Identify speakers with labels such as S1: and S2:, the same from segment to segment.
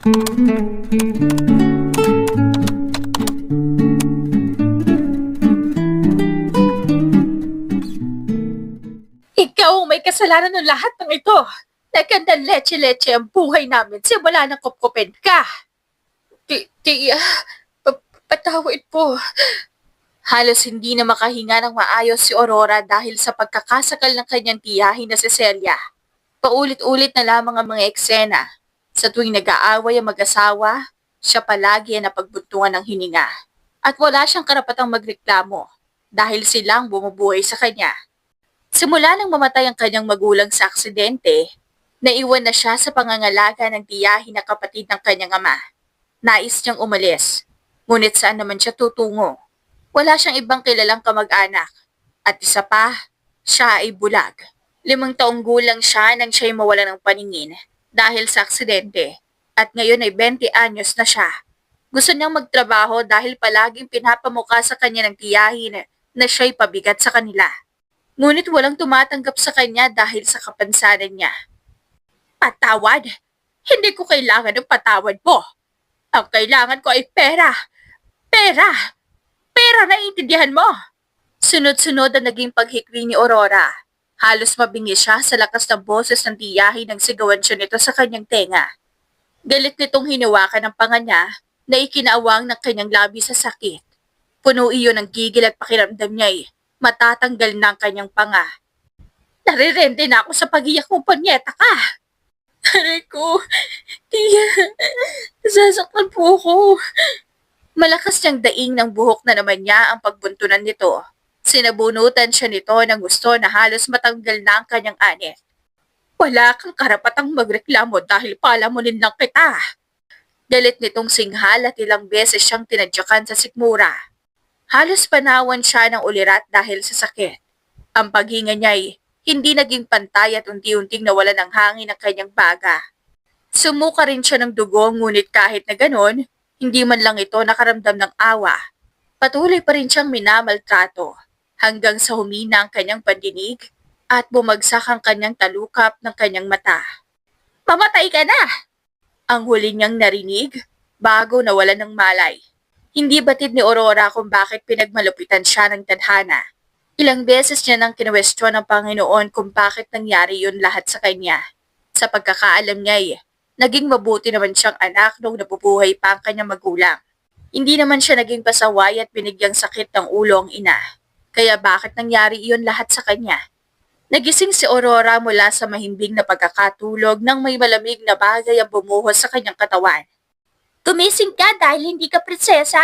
S1: Ikaw ang may kasalanan ng lahat ng ito. Nagkanda leche-leche ang buhay namin simula nang kupkupin ka. Tiya, patawid po. Halos hindi na makahinga ng maayos si Aurora dahil sa pagkakasakal ng kanyang tiyahin na si Celia. Paulit-ulit na lamang ang mga eksena. Sa tuwing nag-aaway ang mag-asawa, siya palagi ang napagbuntungan ng hininga. At wala siyang karapatang magreklamo dahil silang bumubuhay sa kanya. Simula nang mamatay ang kanyang magulang sa aksidente, naiwan na siya sa pangangalaga ng tiyahin na kapatid ng kanyang ama. Nais niyang umalis, ngunit saan naman siya tutungo? Wala siyang ibang kilalang kamag-anak. At isa pa, siya ay bulag. 5 taong gulang siya nang siya'y mawala ng paningin dahil sa aksidente. At ngayon ay 20 anyos na siya. Gusto niyang magtrabaho dahil palaging pinapamukha sa kanya ng tiyahin na siya'y pabigat sa kanila. Ngunit walang tumatanggap sa kanya dahil sa kapansanan niya. Patawad? Hindi ko kailangan ng patawad mo. Ang kailangan ko ay pera. Pera! Pera, naiintindihan mo! Sunod-sunod ang naging paghikri ni Aurora. Halos mabingi siya sa lakas ng boses ng tiyahin nang sigawan siya nito sa kanyang tenga. Galit nitong hinawakan ng panga niya na ikinaawang ng kanyang labi sa sakit. Puno iyon ng gigil at pakiramdam niya'y matatanggal na ang kanyang panga. Narirente na ako sa pag-iyak mo, panyeta ka! Aray ko, tiya, sasaktan po ako. Malakas niyang daing ng buhok na naman niya ang pagbuntunan nito. Sinabunutan siya nito ng gusto na halos matanggal na ang kanyang anit. Wala kang karapatang magreklamo dahil palamunin lang kita. Galit nitong singhal at ilang beses siyang tinadyakan sa sikmura. Halos panawan siya ng ulirat dahil sa sakit. Ang paghinga niya'y hindi naging pantay at unti-unting nawala ng hangin ang kanyang baga. Sumuka rin siya ng dugo ngunit kahit na ganon, hindi man lang ito nakaramdam ng awa. Patuloy pa rin siyang minamaltrato hanggang sa humina ang kanyang pandinig at bumagsak ang kanyang talukap ng kanyang mata. Mamatay ka na! Ang huli niyang narinig bago nawala ng malay. Hindi batid ni Aurora kung bakit pinagmalupitan siya ng tadhana. Ilang beses niya nang kinwestiyon ng Panginoon kung bakit nangyari yun lahat sa kanya. Sa pagkakaalam niya'y naging mabuti naman siyang anak nung nabubuhay pa ang kanyang magulang. Hindi naman siya naging pasaway at binigyang sakit ng ulo ang ina. Kaya bakit nangyari iyon lahat sa kanya? Nagising si Aurora mula sa mahimbing na pagkakatulog nang may malamig na bagay ang bumuhos sa kanyang katawan. Gumising ka dahil hindi ka prinsesa.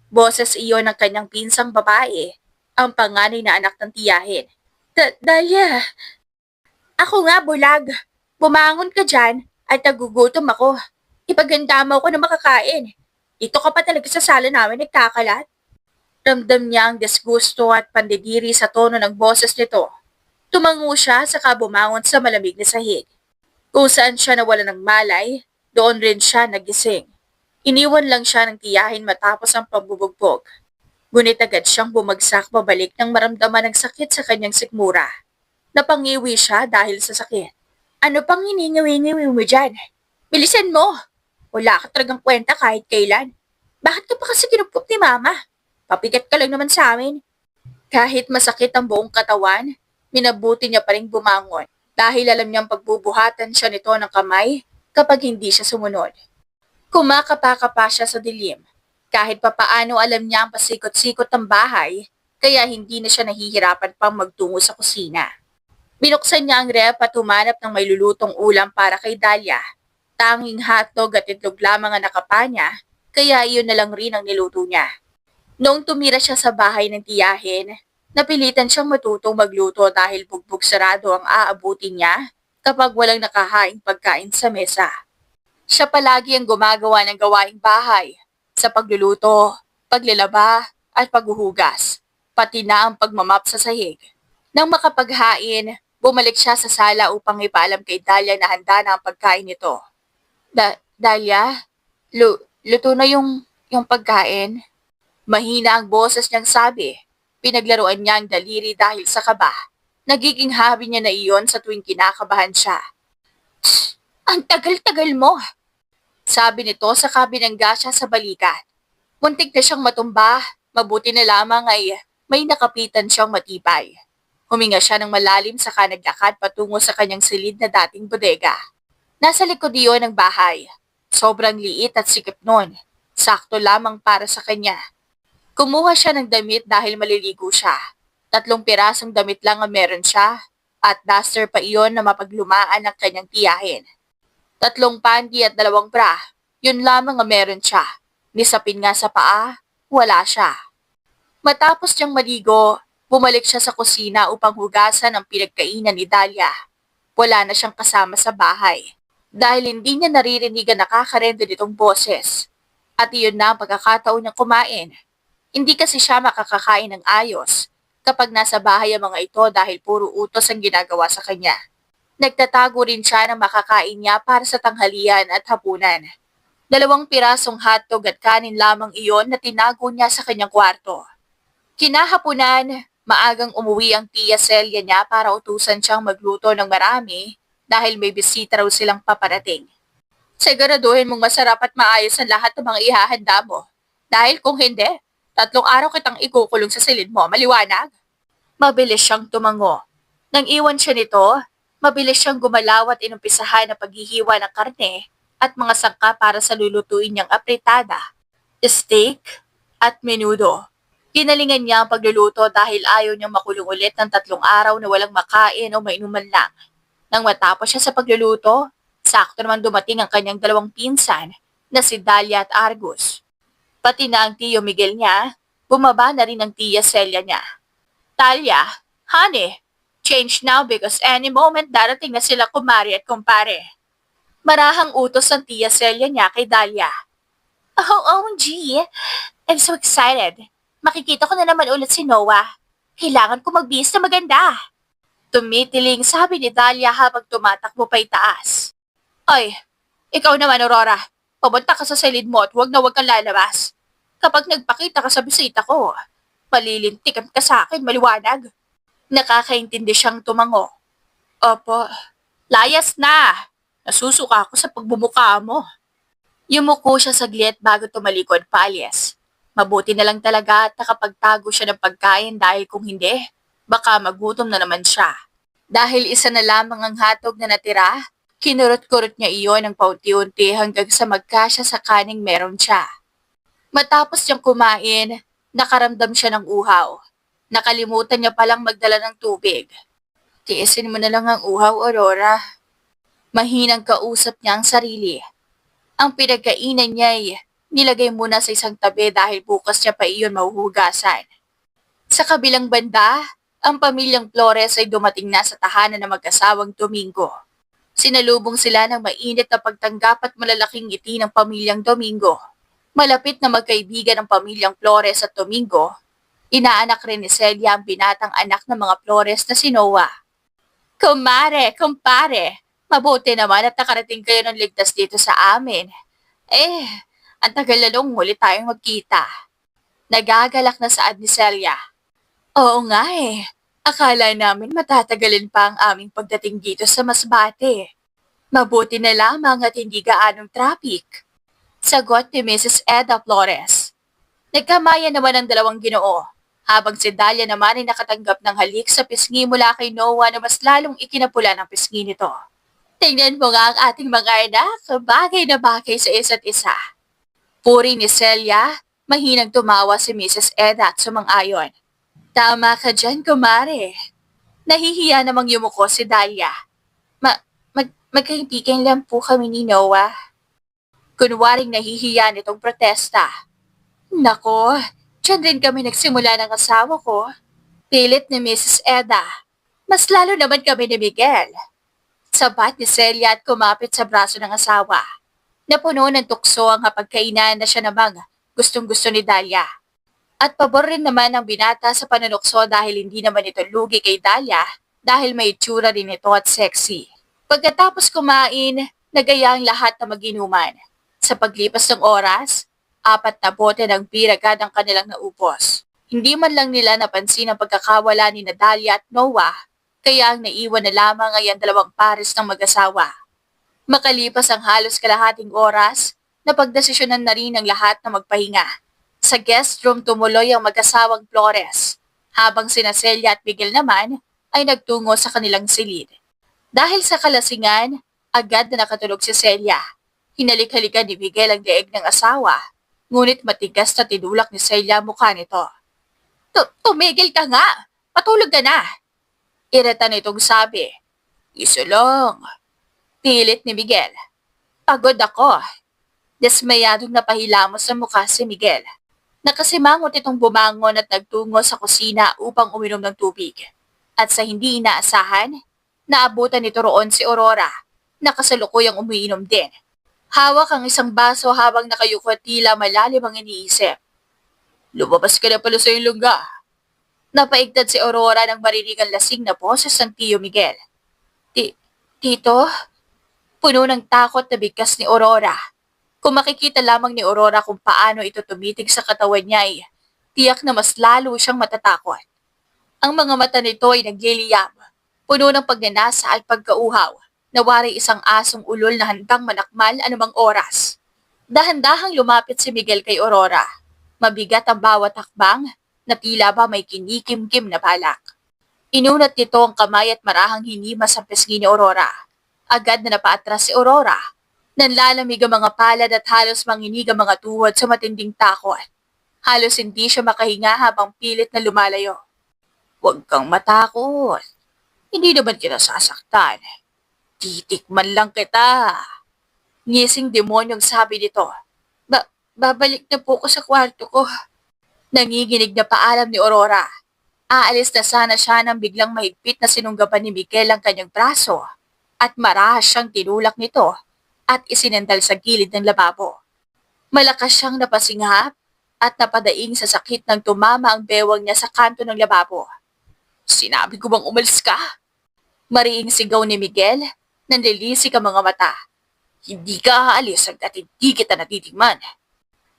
S1: Boses iyon ng kanyang pinsang babae, ang panganay na anak ng tiyahin. Dahlia, ako nga bulag. Bumangon ka dyan at nagugutom ako. Ipaganda mo ako na makakain. Dito ka pa talaga sa sala namin nagkakalat. Ramdam niya ang disgusto at pandidiri sa tono ng boses nito. Tumango siya saka bumangon sa malamig na sahig. Kung saan siya nawala ng malay, doon rin siya nagising. Iniwan lang siya ng tiyahin matapos ang pambubugbog. Ngunit agad siyang bumagsak pabalik nang maramdaman ng sakit sa kanyang sikmura. Napangiwi siya dahil sa sakit. Ano pang hiningawi-ngiwi mo dyan? Bilisan mo! Wala ka talagang kwenta kahit kailan. Bakit ka pa kasi kinupkup ni Mama? Papigat ka lang naman sa amin. Kahit masakit ang buong katawan, minabuti niya pa rin bumangon dahil alam niyang pagbubuhatan siya nito ng kamay kapag hindi siya sumunod. Kumakapa-kapa siya sa dilim. Kahit papaano alam niya ang pasikot-sikot ng bahay, kaya hindi na siya nahihirapan pang magtungo sa kusina. Binuksan niya ang ref at humanap ng may lulutong ulam para kay Dahlia. Tanging hotdog at itlog lamang ang nakapa niya, kaya iyon na lang rin ang niluto niya. Noong tumira siya sa bahay ng tiyahin, napilitan siyang matutong magluto dahil bugbog sarado ang aabutin niya kapag walang nakahaing pagkain sa mesa. Siya palagi ang gumagawa ng gawaing bahay sa pagluluto, paglalaba at paghuhugas, pati na ang pagmamap sa sahig. Nang makapaghain, bumalik siya sa sala upang ipaalam kay Dahlia na handa na ang pagkain nito. Dahlia, luto na yung pagkain? Mahina ang boses niyang sabi. Pinaglaruan niya ang daliri dahil sa kaba. Nagiging habi niya na iyon sa tuwing kinakabahan siya. Ang tagal-tagal mo! Sabi nito sa kabinangga siya sa balikat. Muntik na siyang matumba, mabuti na lamang ay may nakapitan siyang matibay. Huminga siya ng malalim saka naglakad patungo sa kanyang silid na dating bodega. Nasa likod iyon ng bahay. Sobrang liit at sikip nun. Sakto lamang para sa kanya. Kumuha siya ng damit dahil maliligo siya. 3 pirasong damit lang ang meron siya at duster pa iyon na mapaglumaan ng kanyang tiyahin. 3 panty at 2 bra. Yun lamang ang meron siya. Nisapin nga sa paa, wala siya. Matapos niyang maligo, bumalik siya sa kusina upang hugasan ang pinagkainan ni Dahlia. Wala na siyang kasama sa bahay dahil hindi niya naririnig ang nakakarendo nitong boses. At iyon na ang pagkakataon niyang kumain. Hindi kasi siya makakakain ng ayos kapag nasa bahay ang mga ito dahil puro utos ang ginagawa sa kanya. Nagtatago rin siya ng makakain niya para sa tanghalian at hapunan. 2 pirasong hotdog at kanin lamang iyon na tinago niya sa kanyang kwarto. Kinahapunan, maagang umuwi ang tiya Celia niya para utusan siyang magluto ng marami dahil may bisita raw silang paparating. Siguraduhin mong masarap at maayos ang lahat ng mga ihahanda mo. Dahil kung hindi, 3 araw kitang ikukulong sa silid mo, maliwanag? Mabilis siyang tumango. Nang iwan siya nito, mabilis siyang gumalaw at inumpisahan ang paghihiwa ng karne at mga sangka para sa lulutuin niyang apritada, steak, at menudo. Ginalingan niya ang pagluluto dahil ayaw niyang makulong ulit ng 3 araw na walang makain o mainuman lang. Nang matapos siya sa pagluluto, sakto naman dumating ang kanyang 2 pinsan na si Dahlia at Argus. Pati na ang tiyo Miguel niya, bumaba na rin ang tiya Celia niya. Dahlia, honey, change now because any moment darating na sila kumari at kumpare. Marahang utos ng tiya Celia niya kay Dahlia. Oh, OMG! I'm so excited. Makikita ko na naman ulit si Noah. Kailangan ko magbihis na maganda. Tumitiling sabi ni Dahlia habang tumatakbo pa itaas. Oy, ikaw naman Aurora. Pumunta ka sa silid mo at huwag na huwag kang lalabas. Kapag nagpakita ka sa bisita ko, palilintikan ka sa akin, maliwanag. Nakakaintindi siyang tumango. Opo, layas na. Nasusuka ako sa pagbumuka mo. Yumuko siya saglit bago tumalikod paalis. Mabuti na lang talaga at nakapagtago siya ng pagkain dahil kung hindi, baka magutom na naman siya. Dahil isa na lamang ang hatog na natira, kinurot-kurot niya iyon ng paunti-unti hanggang sa magkasya sa kaning meron siya. Matapos niyang kumain, nakaramdam siya ng uhaw. Nakalimutan niya palang magdala ng tubig. Tiisin mo na lang ang uhaw, Aurora. Mahinang kausap niya ang sarili. Ang pinagkainan niya ay nilagay muna sa isang tabi dahil bukas niya pa iyon mahuhugasan. Sa kabilang banda, ang pamilyang Flores ay dumating na sa tahanan ng mag-asawang Domingo. Sinalubong sila ng mainit na pagtanggap at malalaking ngiti ng pamilyang Domingo. Malapit na magkaibigan ang pamilyang Flores at Domingo. Inaanak rin ni Celia ang binatang anak ng mga Flores na si Noah. Kumare, kumpare, mabuti naman at nakarating kayo ng ligtas dito sa amin. Ang tagal lalong muli tayong magkita. Nagagalak na saad ni Celia. Oo nga Akala namin matatagalin pa ang aming pagdating dito sa Masbate. Mabuti na lamang at hindi gaanong traffic. Sagot ni Mrs. Eda Flores. Nagkamayan naman ang dalawang Ginoo, habang si Dahlia naman ay nakatanggap ng halik sa pisngi mula kay Noah na mas lalong ikinapula ng pisngi nito. Tingnan mo nga ang ating mga anak, bagay na bagay sa isa't isa. Puri ni Celia, mahinang tumawa si Mrs. Eda at sumang-ayon. Tama ka dyan, kumare. Nahihiya namang yumuko si Dahlia. Magkaibigan lang po kami ni Noah. Kunwaring nahihiya nitong protesta. Nako, dyan rin kami nagsimula ng asawa ko. Pilit ni Mrs. Eda. Mas lalo naman kami ni Miguel. Sabat ni Celia at kumapit sa braso ng asawa. Napuno ng tukso ang hapagkainan na siya namang gustong-gusto ni Dahlia. At pabor rin naman ang binata sa panunokso dahil hindi naman ito lugi kay Dahlia dahil may itsura rin ito at sexy. Pagkatapos kumain, nagaya ang lahat na maginuman. Sa paglipas ng oras, 4 na bote ng beer agad ang kanilang naupos. Hindi man lang nila napansin ang pagkakawala ni Dahlia at Noah, kaya ang naiwan na lamang ay ang 2 pares ng mag-asawa. Makalipas ang halos kalahating oras, Napagdesisyonan na rin ng lahat na magpahinga. Sa guest room tumuloy ang mag-asawang Flores, habang sina Celia at Miguel naman ay nagtungo sa kanilang silid. Dahil sa kalasingan, agad na nakatulog si Celia. Hinalik-halikan ni Miguel ang leeg ng asawa, ngunit matigas na tinulak ni Celia ang mukha nito. Tumigil ka nga! Patulog ka na! Irita nitong sabi. Iso lang. Pilit ni Miguel. Pagod ako. Desmayadong napahilamos sa mukha si Miguel. Nakasimangot itong bumangon at nagtungo sa kusina upang uminom ng tubig. At sa hindi inaasahan, naabutan nito roon si Aurora, na kasalukuyang umiinom din. Hawak ang isang baso habang nakayuko at tila malalim ang iniisip. Lumabas ka na pala sa iyong lungga. Napaigtad si Aurora ng marinig ang lasing na boses ng Tio Miguel. Tito? Puno ng takot na bigkas ni Aurora. Kung makikita lamang ni Aurora kung paano ito tumitig sa katawan niya ay tiyak na mas lalo siyang matatakot. Ang mga mata nito ay nagliliyab, puno ng pagnanasa at pagkauhaw, na wari isang asong ulol na handang manakmal anumang oras. Dahan-dahang lumapit si Miguel kay Aurora. Mabigat ang bawat hakbang, na tila ba may kinikim-kim na balak. Inunat nito ang kamay at marahang hinimas ang pisngi ni Aurora. Agad na napaatras si Aurora. Nanlalamig ang mga palad at halos manginig ang mga tuhod sa matinding takot. Halos hindi siya makahinga habang pilit na lumalayo. Huwag kang matakot. Hindi naman kita sasaktan. Titikman lang kita. Ngising demonyong sabi nito. Babalik na po ko sa kwarto ko. Nanginginig na paalam ni Aurora. Aalis na sana siya nang biglang mahigpit na sinunggaban ni Miguel ang kanyang braso at marahas siyang tinulak nito at isinandal sa gilid ng lababo. Malakas siyang napasinghap at napadaing sa sakit nang tumama ang bewang niya sa kanto ng lababo. Sinabi ko bang umalis ka? Mariing sigaw ni Miguel, nanlilisik ang mga mata. Hindi ka aalis hanggat hindi kita natitigman.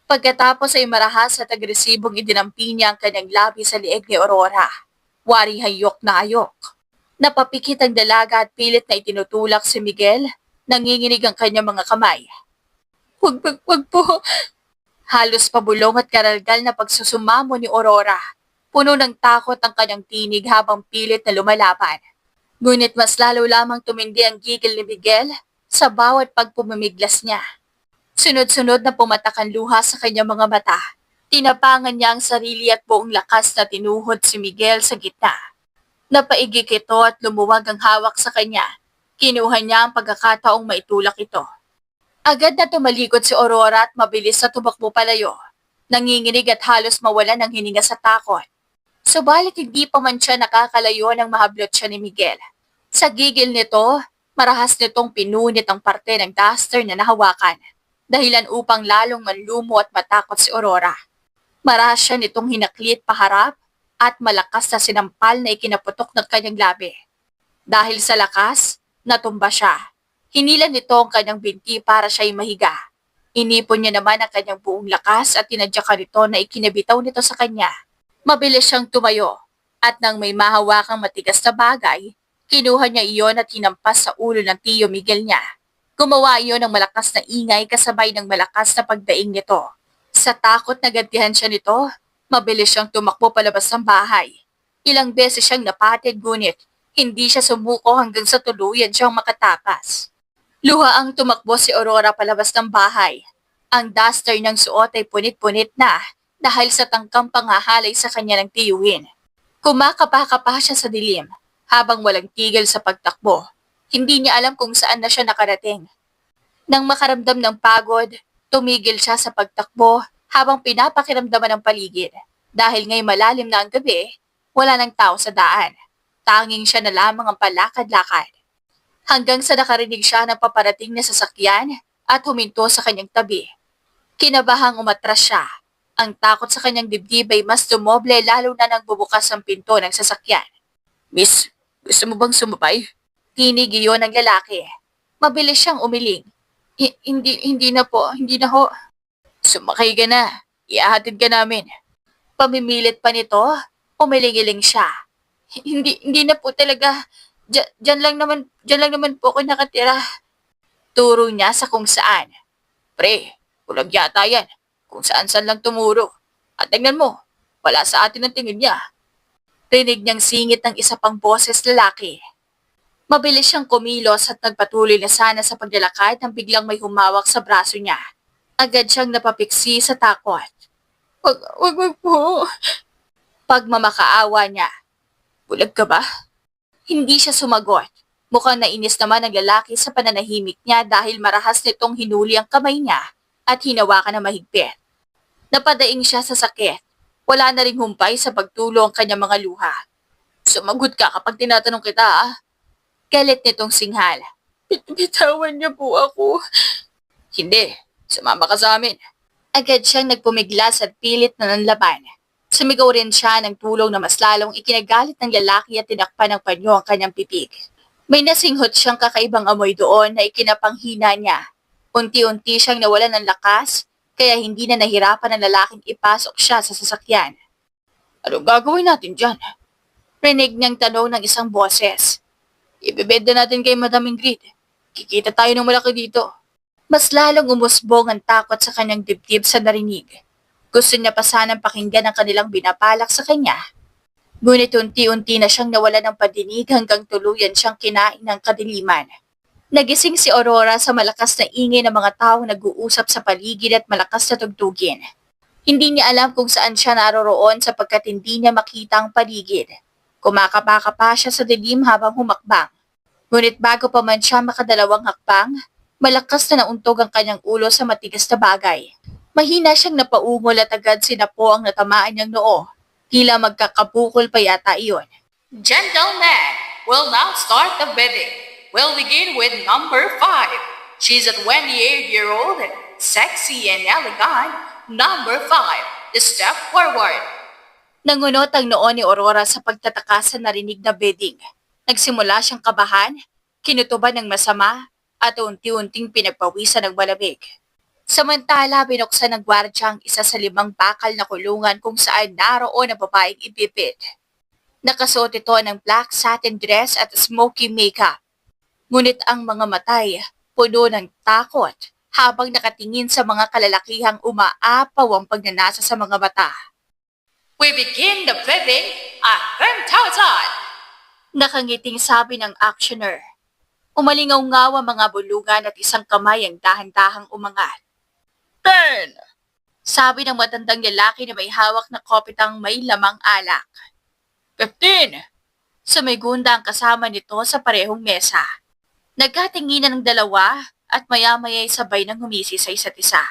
S1: Pagkatapos ay marahas at agresibong idinampi niya ang kanyang labi sa lieg ni Aurora. Wari hayok na hayok. Napapikit ang dalaga at pilit na itinutulak si Miguel, nanginginig ang kanyang mga kamay. Wag po. Halos pabulong at karalgal na pagsusumamo ni Aurora. Puno ng takot ang kanyang tinig habang pilit na lumalaban. Ngunit mas lalo lamang tumindi ang gigil ni Miguel sa bawat pagpumimiglas niya. Sunod-sunod na pumatak ang luha sa kanyang mga mata. Tinapangan niya ang sarili at buong lakas na tinuhod si Miguel sa gitna. Napaigik ito at lumuwag ang hawak sa kanya. Kinuha niya ang pagkakataong maitulak ito. Agad na tumalikod si Aurora at mabilis na tumakbo palayo. Nanginginig at halos mawalan ng hininga sa takot. Subalit hindi pa man siya nakakalayo nang mahablot siya ni Miguel. Sa gigil nito, marahas nitong pinunit ang parte ng duster na nahawakan. Dahilan upang lalong manlumo at matakot si Aurora. Marahas siya nitong hinaklit paharap at malakas na sinampal na ikinaputok ng kanyang labi. Dahil sa lakas, natumba siya. Hinilan nito ang kanyang binti para siya'y mahiga. Inipon niya naman ang kanyang buong lakas at tinadyakan nito na ikinabitaw nito sa kanya. Mabilis siyang tumayo at nang may mahawakang matigas na bagay, kinuha niya iyon at hinampas sa ulo ng Tio Miguel niya. Gumawa iyon ng malakas na ingay kasabay ng malakas na pagdaing nito. Sa takot na gantihan siya nito, mabilis siyang tumakbo palabas ng bahay. Ilang beses siyang napatid ngunit hindi siya sumuko hanggang sa tuluyan siyang makatakas. Luha ang tumakbo si Aurora palabas ng bahay. Ang duster ng suot ay punit-punit na dahil sa tangkang panghahalay sa kanya ng tiyuhin. Kumakapa-kapa siya sa dilim habang walang tigil sa pagtakbo. Hindi niya alam kung saan na siya nakarating. Nang makaramdam ng pagod, tumigil siya sa pagtakbo habang pinapakiramdaman ng paligid. Dahil ngayong malalim na ang gabi, wala nang tao sa daan. Tanging siya na lamang ang palakad-lakad. Hanggang sa nakarinig siya ng paparating na sasakyan at huminto sa kanyang tabi. Kinabahang umatras siya. Ang takot sa kanyang dibdib ay mas dumoble lalo na nang bubukas ang pinto ng sasakyan. Miss, gusto mo bang sumabay? Tinig iyon ng lalaki. Mabilis siyang umiling. Hindi na po, hindi na ho. Sumakay ka na. Iahatid ka namin. Pamimilit pa nito, umiling-iling siya. Hindi na po talaga. Diyan lang naman po ako nakatira. Turo niya sa kung saan. Pre, Kulang yata yan. Kung saan-saan lang tumuro. At tingnan mo, wala sa atin ang tingin niya. Rinig niyang singit ng isa pang boses lalaki. Mabilis siyang kumilos at nagpatuloy na sana sa paglalakad nang biglang may humawak sa braso niya. Agad siyang napapiksi sa takot. Wag po. Pagmamakaawa niya. Bulag ka ba? Hindi siya sumagot. Mukhang nainis naman ang lalaki sa pananahimik niya dahil marahas nitong hinuli ang kamay niya at hinawakan na mahigpit. Napadaing siya sa sakit. Wala na ring humpay sa pagtulo ang kanyang mga luha. Sumagot ka kapag tinatanong kita, ah. Galit nitong singhal. Bitawan niya po ako. Hindi. Sumama ka sa amin. Agad siyang nagpumiglas at pilit na nanlaban. Sumigaw rin siya ng tulong na mas lalong ikinagalit ng lalaki at tinakpan ng panyo ang kanyang pipig. May nasinghot siyang kakaibang amoy doon na ikinapanghina niya. Unti-unti siyang nawalan ng lakas, kaya hindi na nahirapan ng lalaking ipasok siya sa sasakyan. Anong gagawin natin dyan? Rinig niyang tanong ng isang boses. Ibebeda natin kay Madam Ingrid. Kikita tayo ng malaki dito. Mas lalong umusbong ang takot sa kanyang dibdib sa narinig. Gusto niya pa sanang pakinggan ang kanilang binapalak sa kanya. Ngunit unti-unti na siyang nawala ng padinig hanggang tuluyan siyang kinain ng kadiliman. Nagising si Aurora sa malakas na ingay ng mga taong nag-uusap sa paligid at malakas na tugtugin. Hindi niya alam kung saan siya naroroon sapagkat hindi niya makita ang paligid. Kumakapaka pa siya sa dilim habang humakbang. Ngunit bago pa man siya makadalawang hakbang, malakas na nauntog ang kanyang ulo sa matigas na bagay. Mahina siyang napaungol at agad sinapo ang natamaan niyang noo. Tila magkakabukol pa yata iyon. Gentlemen, we'll now start the bidding. We'll begin with number 5. She's a 28-year-old, sexy and elegant. Number 5, step forward. Nangunot ang noo ni Aurora sa pagtataka sa narinig na bidding. Nagsimula siyang kabahan, kinutuban ng masama, at unti-unting pinagpawisan ng malamig. Samantala, binuksan ng gwardya ang isa sa 5 bakal na kulungan kung saan naroon ang babaeng ibibid. Nakasuot ito ng black satin dress at smoky makeup. Ngunit ang mga matay, puno ng takot habang nakatingin sa mga kalalakihang umaapaw ang pagnanasa sa mga mata. We begin the bidding at 10,000! Nakangiting sabi ng auctioneer. Umalingaw-ngaw ang mga bulungan at isang kamay ang dahan-dahang umangat. 10! Sabi ng matandang lalaki na may hawak na kopitang may lamang alak. 15! Sumigunda ang kasama nito sa parehong mesa. Nagkatinginan ng dalawa at maya-maya'y sabay ng humisi sa isa't isa.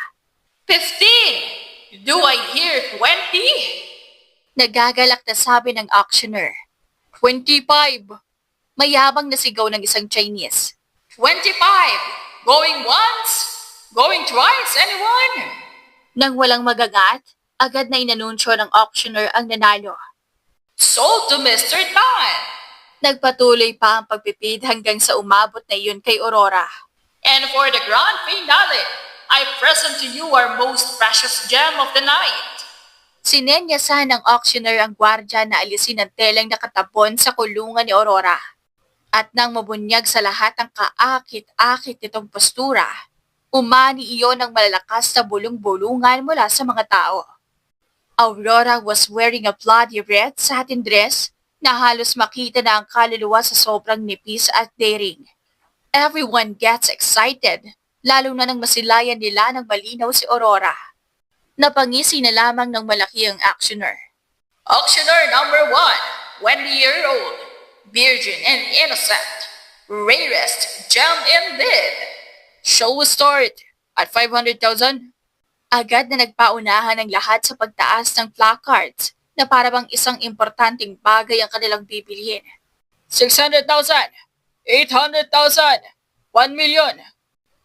S1: 15! Do I hear 20? Nagagalak na sabi ng auctioneer. 25! Mayabang na sigaw ng isang Chinese. 25! Going once? Going twice, anyone? Nang walang magagat, agad na inanunsyo ng auctioneer ang nanalo. Sold to Mr. Tan! Nagpatuloy pa ang pagpipid hanggang sa umabot na iyon kay Aurora. And for the grand finale, I present to you our most precious gem of the night. Sinenyasan ng auctioneer ang gwardya na alisin ang telang nakatabon sa kulungan ni Aurora. At nang mabunyag sa lahat ang kaakit-akit nitong postura, umani iyon ng malalakas na bulong-bulungan mula sa mga tao. Aurora was wearing a bloody red satin dress na halos makita na ang kaluluwa sa sobrang nipis at daring. Everyone gets excited, lalo na nang masilayan nila ng malinaw si Aurora. Napangisi na lamang ng malaki ang auctioneer. Auctioneer number 1, 20-year-old, virgin and innocent, rarest gem in bid. Show will start at 500,000. Agad na nagpaunahan ang lahat sa pagtaas ng placards na parabang isang importanteng bagay ang kanilang bibilhin. 600,000, 800,000, 1 million.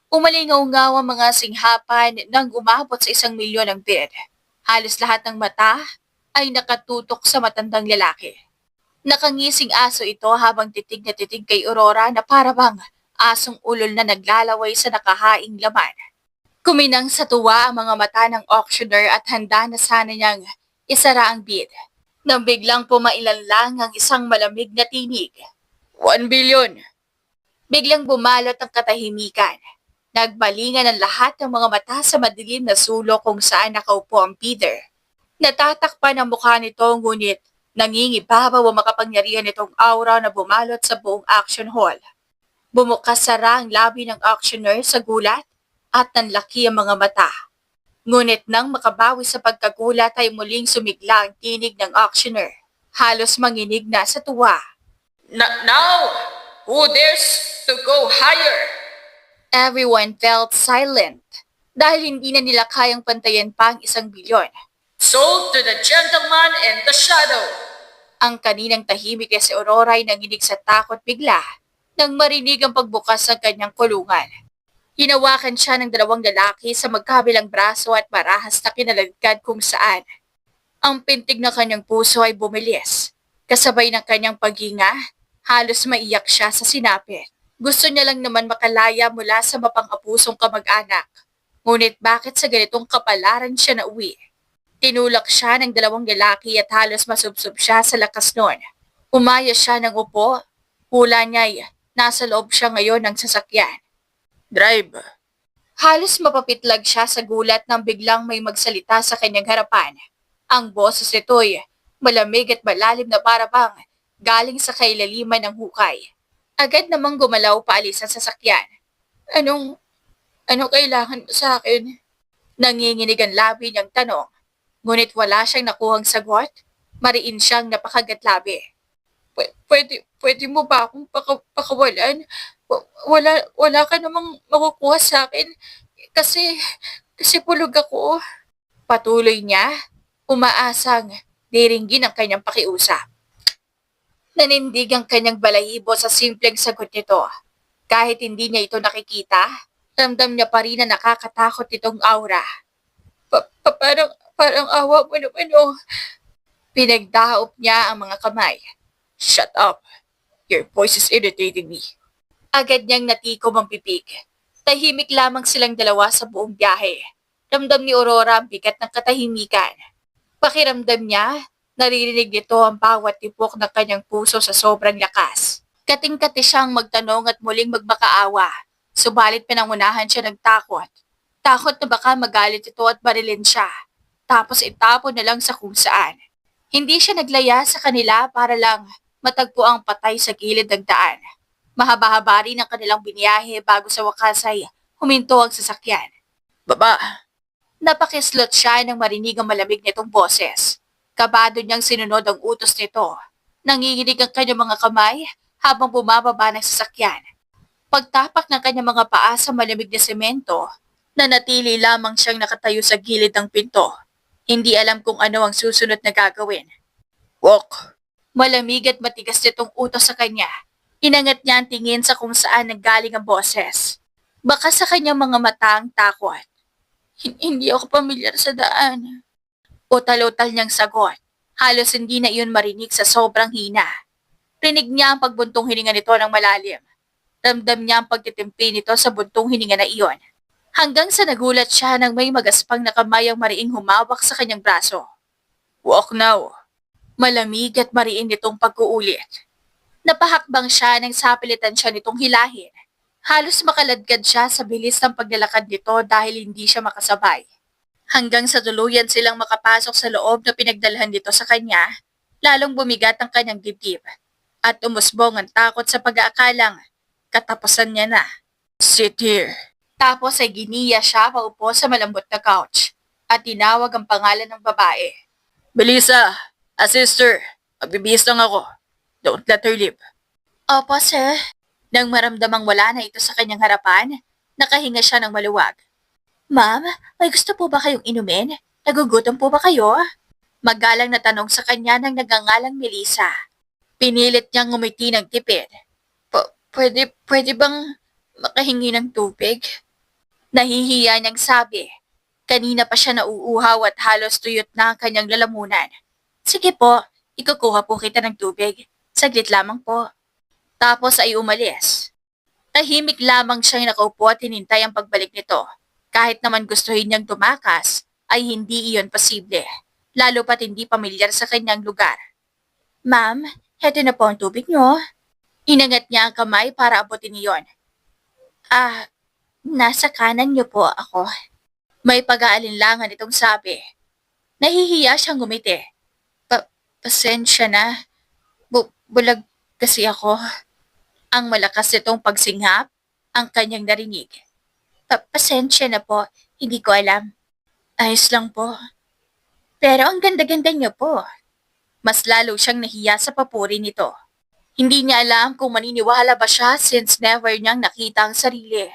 S1: Umalingaw-ngaw ang mga singhapan nang umabot sa 1 milyon ang bid. Halos lahat ng mata ay nakatutok sa matandang lalaki. Nakangising aso ito habang titig na titig kay Aurora na parabang asong ulol na naglalaway sa nakahaing laman. Kuminang sa tuwa ang mga mata ng auctioneer at handa na sana niyang isara ang bid. Nang biglang pumailanlang ang isang malamig na tinig. 1 billion! Biglang bumalot ang katahimikan. Nagbalingan ang lahat ng mga mata sa madilim na sulok kung saan nakaupo ang Peter. Natatakpan ang mukha nito ngunit nangingibabaw ang makapangyarihan nitong aura na bumalot sa buong action hall. Bumukas sara ang labi ng auctioneer sa gulat at nanlaki ang mga mata. Ngunit nang makabawi sa pagkagulat ay muling sumigla ang tinig ng auctioneer. Halos manginig na sa tuwa. Now, who dares to go higher? Everyone felt silent dahil hindi na nila kayang pantayan pa ang 1 bilyon. Sold to the gentleman in the shadow. Ang kaninang tahimik na si Aurora ay nanginig sa takot bigla nang marinig ang pagbukas ng kanyang kulungan. Hinawakan siya ng 2 lalaki sa magkabilang braso at marahas na kinaladkad kung saan. Ang pintig ng kanyang puso ay bumilis. Kasabay ng kanyang paghinga, halos maiyak siya sa sinapit. Gusto niya lang naman makalaya mula sa mapang-apusong kamag-anak. Ngunit bakit sa ganitong kapalaran siya nauwi? Tinulak siya ng 2 lalaki at halos masubsob siya sa lakas nun. Umaya siya ng upo. Hula niya'y nasa loob siya ngayon ng sasakyan. Drive. Halos mapapitlag siya sa gulat nang biglang may magsalita sa kanyang harapan. Ang boses nito'y malamig at malalim na parabang galing sa kailaliman ng hukay. Agad namang gumalaw paalis ang sasakyan. Anong kailangan mo sa akin? Nanginginig ang labi niyang tanong. Ngunit wala siyang nakuhang sagot. Mariin siyang napakagatlabi. Pwede mo ba akong pakawalan? Wala ka namang makukuha sa akin kasi pulog ako. Patuloy niya, umaasang diringgin ang kanyang pakiusap. Nanindig ang kanyang balahibo sa simpleng sagot nito. Kahit hindi niya ito nakikita, ramdam niya pa rin na nakakatakot itong aura. Parang awa mo naman oh. Pinagdaop niya ang mga kamay. Shut up. Your voice is irritating me. Agad niyang natikom ang bibig. Tahimik lamang silang dalawa sa buong biyahe. Ramdam ni Aurora ang bigat ng katahimikan. Pakiramdam niya, naririnig nito ang bawat tipok ng kanyang puso sa sobrang lakas. Kating-kati siyang magtanong at muling magmakaawa. Subalit pinangunahan siya ng takot. Takot na baka magalit ito at barilin siya. Tapos itapon na lang sa kung saan. Hindi siya naglaya sa kanila para lang matagpo ang patay sa gilid ng daan. Mahaba-haba rin ang kanilang biniyahe bago sa wakas ay huminto ang sasakyan. Baba! Napakislot siya nang marinig ang malamig nitong boses. Kabado niyang sinunod ang utos nito. Nanginginig ang kanyang mga kamay habang bumababa ng sasakyan. Pagtapak ng kanyang mga paa sa malamig na semento, nanatili lamang siyang nakatayo sa gilid ng pinto. Hindi alam kung ano ang susunod na gagawin. Walk! Malamig at matigas nitong utos sa kanya. Inangat niya ang tingin sa kung saan nanggaling ang boses. Baka sa kanyang mga mata ang takot. Hindi ako pamilyar sa daan. Utal-utal niyang sagot. Halos hindi na iyon marinig sa sobrang hina. Rinig niya ang pagbuntong hininga nito ng malalim. Ramdam niya ang pagtitimpi nito sa buntong hininga na iyon. Hanggang sa nagulat siya nang may magaspang na kamay ang mariing humawak sa kanyang braso. Walk now. Malamig at mariin nitong pag-uulit. Napahakbang siya nang sapilitan siya nitong hilahin. Halos makaladkad siya sa bilis ng paglalakad nito dahil hindi siya makasabay. Hanggang sa tuluyan silang makapasok sa loob na pinagdalhan nito sa kanya, lalong bumigat ang kanyang dibdib. At umusbong ang takot sa pag-aakalang katapusan niya na. Sit here. Tapos ay giniya siya paupo sa malambot na couch at tinawag ang pangalan ng babae. Belisa! Sister! Magbibihis lang ako. Don't let her leave. Opo, sir. Nang maramdamang wala na ito sa kanyang harapan, nakahinga siya ng maluwag. Ma'am, may gusto po ba kayong inumin? Nagugutom po ba kayo? Magalang na tanong sa kanya ng nagangalang Melissa. Pinilit niyang ngumiti ng tipid. Pwede bang makahingi ng tubig? Nahihiya niyang sabi. Kanina pa siya nauuhaw at halos tuyot na ang kanyang lalamunan. Sige po, ikukuha po kita ng tubig. Saglit lamang po. Tapos ay umalis. Tahimik lamang siyang nakaupo at hinintay ang pagbalik nito. Kahit naman gustuhin niyang tumakas, ay hindi iyon posible. Lalo pat hindi pamilyar sa kanyang lugar. Ma'am, heto na po ang tubig niyo. Inangat niya ang kamay para abutin iyon. Nasa kanan niyo po ako. May pag-aalinlangan itong sabi. Nahihiya siyang ngumiti. Pasensya na. Bulag kasi ako. Ang malakas nitong pagsinghap, ang kanyang narinig. Pasensya na po, hindi ko alam. Ayos lang po. Pero ang ganda-ganda niyo po. Mas lalo siyang nahiya sa papuri nito. Hindi niya alam kung maniniwala ba siya since never niyang nakita ang sarili.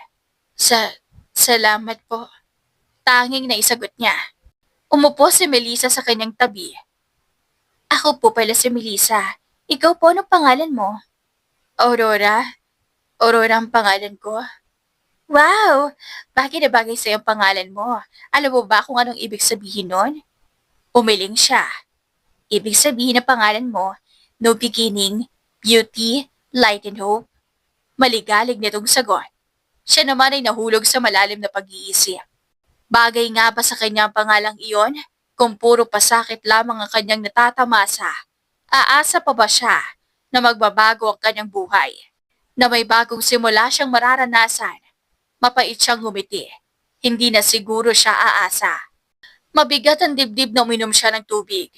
S1: Salamat po. Tanging na isagot niya. Umupo si Melissa sa kanyang tabi. Ako po pala si Melissa. Ikaw po, anong pangalan mo? Aurora. Aurora ang pangalan ko. Wow! Bagay na bagay sa'yo ang pangalan mo. Alam mo ba kung anong ibig sabihin nun? Umiling siya. Ibig sabihin ng pangalan mo, no beginning, beauty, light and hope. Maligalig nitong sagot. Siya naman ay nahulog sa malalim na pag-iisip. Bagay nga ba sa kanyang pangalang iyon? Kung puro pasakit lamang ang kanyang natatamasa, aasa pa ba siya na magbabago ang kanyang buhay? Na may bagong simula siyang mararanasan? Mapait siyang ngumiti. Hindi na siguro siya aasa. Mabigat ang dibdib na uminom siya ng tubig.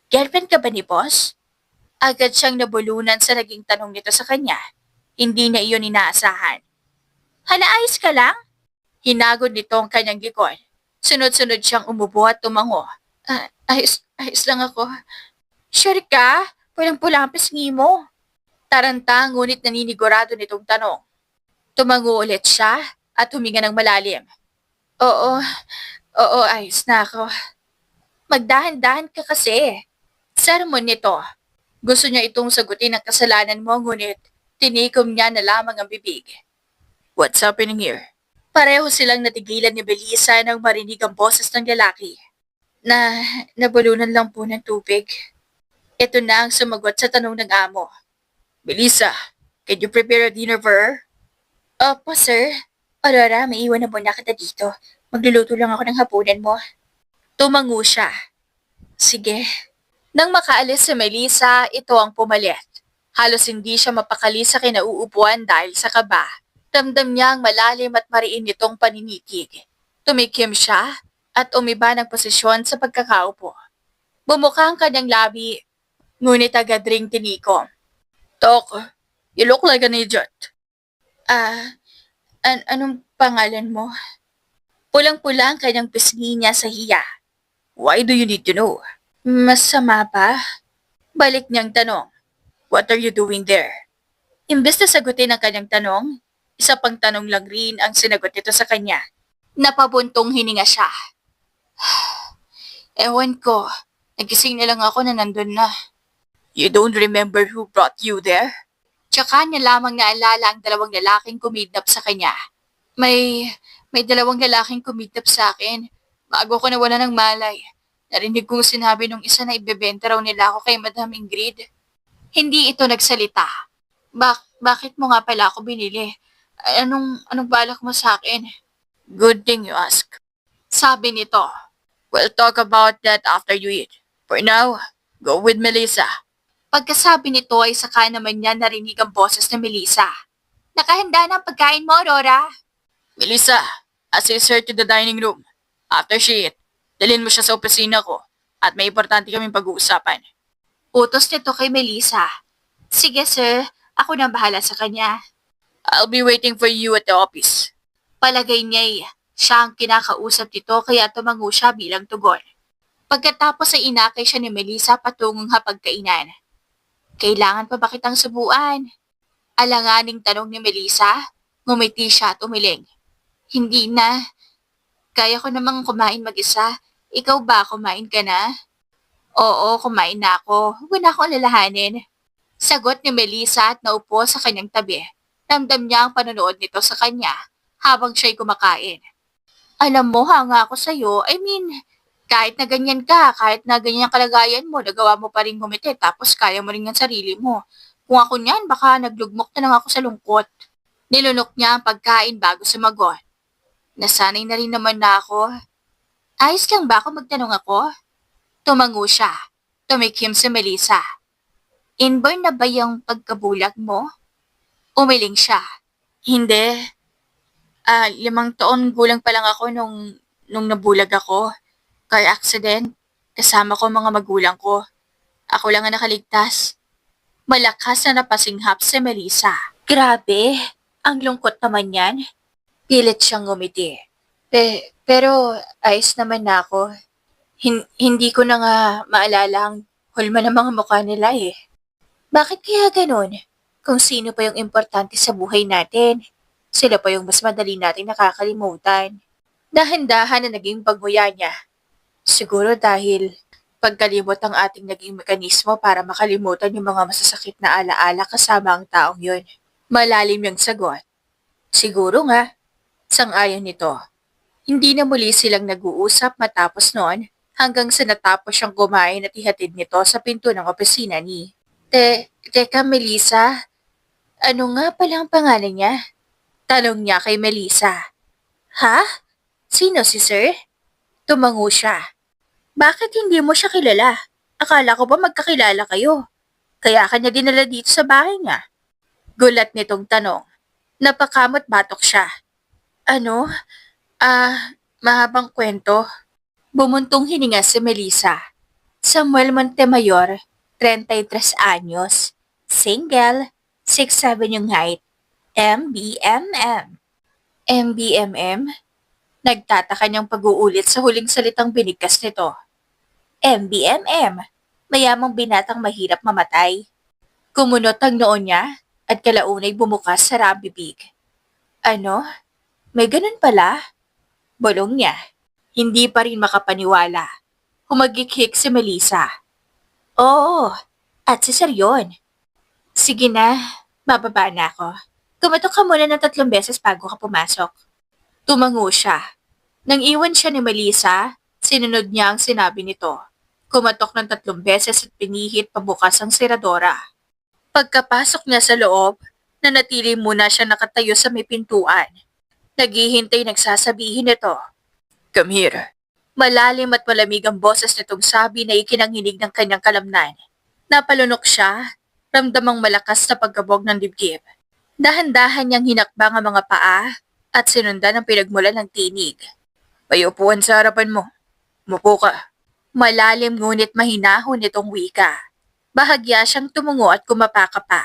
S1: Girlfriend ka ba ni boss? Agad siyang nabulunan sa naging tanong nito sa kanya. Hindi na iyon inaasahan. Hala, ayos ka lang? Hinagod nito ang kanyang gikon. Sunod-sunod siyang umubo at tumango. Ayos lang ako. Sure ka? Pulang-pula ang pisngi mo. Taranta ngunit naninigurado nitong tanong. Tumango ulit siya at huminga ng malalim. Oo, oo, ayos na ako. Magdahan-dahan ka kasi. Sermon nito. Gusto niya itong sagutin ang kasalanan mo ngunit tinikom niya na lamang ang bibig. What's happening here? Pareho silang natigilan ni Belisa nang marinig ang boses ng lalaki. Nabulunan lang po ng tubig. Ito na ang sumagot sa tanong ng amo. Belisa, can you prepare a dinner for her? Opo, sir. Aurora, may iwan na muna kita dito. Magluluto lang ako ng hapunan mo. Tumango siya. Sige. Nang makaalis si Melissa, ito ang pumalit. Halos hindi siya mapakali sa kinauupuan dahil sa kaba. Damdam niya ang malalim at mariin nitong paninikig. Tumikim siya at umiba ng posisyon sa pagkakaupo. Bumuka ang kanyang labi, ngunit agad ring tinikom. Tok, you look like an idiot. Anong pangalan mo? Pulang-pula ang kanyang pisngi niya sa hiya. Why do you need to know? Masama pa? Balik niyang tanong. What are you doing there? Imbes na sagutin ang kanyang tanong, isa pang tanong lang rin ang sinagot nito sa kanya. Napabuntong hininga siya. Ewan ko, nagising na lang ako na nandun na. You don't remember who brought you there? Tsaka niya lamang naalala ang dalawang lalaking kumidnap sa kanya. May dalawang lalaking kumidnap sa akin. Bago ko nawala ng malay. Narinig kong sinabi nung isa na ibebenta raw nila ako kay Madam Ingrid. Hindi ito nagsalita. Bakit mo nga pala ako binili? Anong balak mo sa akin? Good thing you ask. Sabi nito. We'll talk about that after you eat. For now, go with Melissa. Pagkasabi nito ay saka naman niya narinig ang boses ng Melissa. Nakahanda na ang pagkain mo, Aurora. Melissa, assist her to the dining room. After she eat, dalhin mo siya sa opisina ko at may importante kaming pag-uusapan. Utos nito kay Melissa. Sige, sir. Ako nang bahala sa kanya. I'll be waiting for you at the office. Palagay niya siya ang kinakausap nito kaya tumango siya bilang tugon. Pagkatapos ay inakay siya ni Melissa patungong hapagkainan. Kailangan pa ba kitang subuan? Alanganing tanong ni Melissa. Ngumiti siya at umiling. Hindi na. Kaya ko namang kumain mag-isa. Ikaw ba, kumain ka na? Oo, kumain na ako. Huwag na akong alalahanin. Sagot ni Melissa at naupo sa kanyang tabi. Ramdam niya ang panonood nito sa kanya habang siya'y kumakain. Alam mo, hanga ako sa'yo. Kahit na ganyan ka, kahit na ganyan ang kalagayan mo, nagawa mo pa rin ngumiti tapos kaya mo rin ang sarili mo. Kung ako niyan, baka naglugmok na lang ako sa lungkot. Nilunok niya ang pagkain bago sumagot. Nasanay na rin naman na ako. Ayos lang ba ako magtanong ako? Tumango siya. Tumikim si Melissa. Inborn na ba yung pagkabulag mo? Umiling siya. Hindi. 5 taon gulang pa lang ako nung nabulag ako. Car accident. Kasama ko mga magulang ko. Ako lang ang nakaligtas. Malakas na napasinghap si Melissa. Grabe, ang lungkot naman yan. Pilit siyang ngumiti. Pero ayos naman na ako. Hindi ko na nga maalala ang hulma ng mga mukha nila eh. Bakit kaya ganon? Kung sino pa yung importante sa buhay natin, sila pa yung mas madali nating nakakalimutan. Dahan-dahan na naging pagmuya niya. Siguro dahil pagkalimot ang ating naging mekanismo para makalimutan yung mga masasakit na alaala kasama ang taong yun. Malalim yung sagot. Siguro nga, sang-ayon nito. Hindi na muli silang nag-uusap matapos noon hanggang sa natapos siyang kumain at ihatid nito sa pinto ng opisina ni. Teka Melissa, ano nga pala ang pangalan niya? Tanong niya kay Melissa. Ha? Sino si sir? Tumango siya. Bakit hindi mo siya kilala? Akala ko ba magkakilala kayo? Kaya kanya dinala dito sa bahay niya. Gulat nitong tanong. Napakamot batok siya. Ano? Mahabang kwento. Bumuntong hininga si Melissa. Samuel Montemayor, 33 anyos. Single, 6'7" yung height. MBMM. MBMM? Nagtataka niyang pag-uulit sa huling salitang binigkas nito. MBMM. Mayamang binatang mahirap mamatay. Kumunot ang noon niya at kalaunay bumukas sa bibig. Ano? May ganun pala? Bulong niya. Hindi pa rin makapaniwala. Humagikhik si Melissa. Oo, at si Sir yun. Sige na, bababa na ako. Kumatok ka muna ng 3 beses bago ka pumasok. Tumango siya. Nang iwan siya ni Melissa, sinunod niya ang sinabi nito. Kumatok ng 3 beses at pinihit pabukas ang seradora. Pagkapasok niya sa loob, nanatili muna siya nakatayo sa may pintuan. Naghihintay nagsasabihin nito. Come here. Malalim at malamig ang boses nitong sabi na ikinanginig ng kanyang kalamnan. Napalunok siya, ramdamang malakas na pagkabog ng dibdib. Dahan-dahan niyang hinakbang ang mga paa at sinundan ang pinagmulan ng tinig. May upuan sa harapan mo. Mupo ka. Malalim ngunit mahinahon itong wika. Bahagya siyang tumungo at kumapaka pa.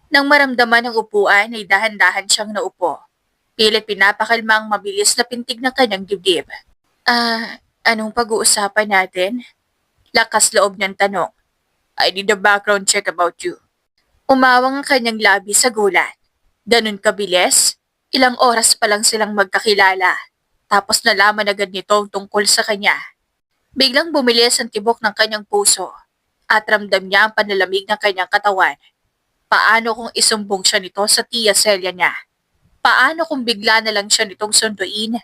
S1: Nang maramdaman ang upuan ay dahan-dahan siyang naupo. Pilit pinapakalma ang mabilis na pintig ng kanyang dibdib. Anong pag-uusapan natin? Lakas loob niyang tanong. I did a background check about you. Umawang ang kanyang labi sa gulat. Ganun kabilis? Ilang oras pa lang silang magkakilala. Tapos nalaman agad nito ang tungkol sa kanya. Biglang bumilis ang tibok ng kanyang puso at ramdam niya ang panlalamig ng kanyang katawan. Paano kung isumbong siya nito sa tiya Celia niya? Paano kung bigla na lang siya nitong sunduin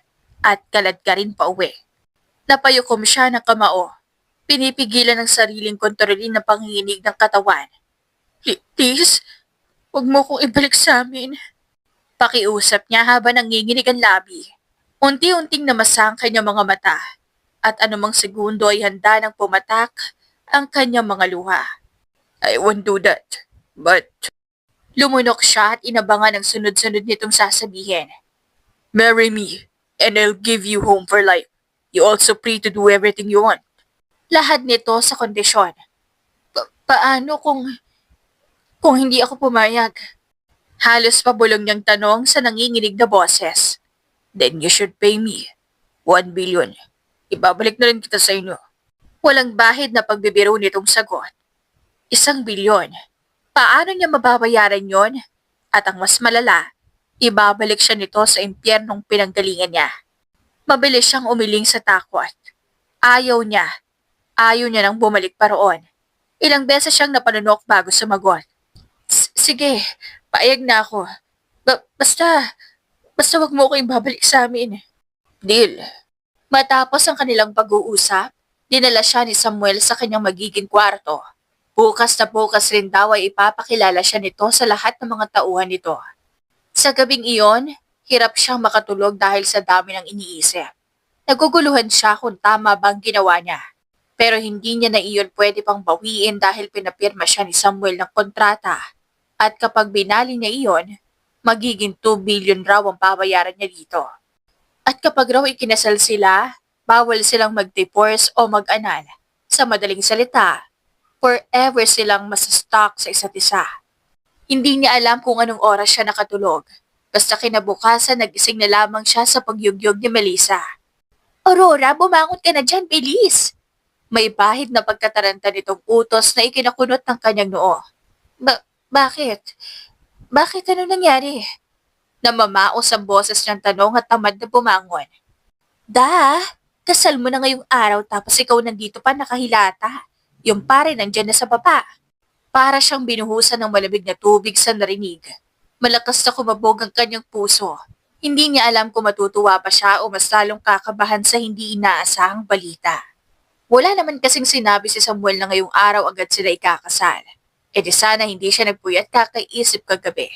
S1: at kalad ka rin pa uwi? Napayukom siya ng kamao. Pinipigilan ng sariling kontrolin ng panginginig ng katawan. Please, huwag mo kong ibalik sa amin. Pakiusap niya habang nanginginig ang labi. Unti-unting namasa ang kanyang mga mata at anumang segundo ay handa ng pumatak ang kanyang mga luha. I won't do that, but... Lumunok siya at inabangan ang sunod-sunod nitong sasabihin. Marry me, and I'll give you home for life. You also free to do everything you want. Lahat nito sa kondisyon. Paano kung hindi ako pumayag? Halos pabulong niyang tanong sa nanginginig na boses. Then you should pay me 1 billion. Ibabalik na rin kita sa inyo. Walang bahid na pagbibiro nitong sagot. 1 bilyon. Paano niya mababayaran yon? At ang mas malala, ibabalik siya nito sa impyernong pinanggalingan niya. Mabilis siyang umiling sa takot. Ayaw niya. Ayaw niya nang bumalik pa roon. Ilang beses siyang napanunok bago sumagot. Sige, paayag na ako. Basta wag mo ko ibabalik sa amin. Deal. Matapos ang kanilang pag-uusap, dinala siya ni Samuel sa kanyang magiging kwarto. Bukas na bukas rin daw ay ipapakilala siya nito sa lahat ng mga tauhan nito. Sa gabing iyon, hirap siyang makatulog dahil sa dami ng iniisip. Naguguluhan siya kung tama bang ginawa niya. Pero hindi niya na iyon pwede pang bawiin dahil pinapirma siya ni Samuel ng kontrata. At kapag binali niya iyon, Magiging 2 billion raw ang babayaran niya dito. At kapag raw ikinasal sila, bawal silang mag-divorce o mag-anan. Sa madaling salita, forever silang masa-stuck sa isa't isa. Hindi niya alam kung anong oras siya nakatulog. Basta kinabukasan nagising na lamang siya sa pagyugyog ni Melissa. Aurora, bumangon ka na dyan, bilis! May bahid na pagkataranta nitong utos na ikinakunot ng kanyang noo. Bakit? Bakit ano nangyari? Namamaos ang boses niyang tanong at tamad na bumangon. Kasal mo na ngayong araw tapos ikaw nandito pa nakahilata. Yung pare nandyan na sa baba. Para siyang binuhusan ng malamig na tubig sa narinig. Malakas na kumabog ang kanyang puso. Hindi niya alam kung matutuwa pa siya o mas lalong kakabahan sa hindi inaasahang balita. Wala naman kasing sinabi si Samuel na ngayong araw agad sila ikakasal. E di sana hindi siya nagpuyat kakaisip kagabi.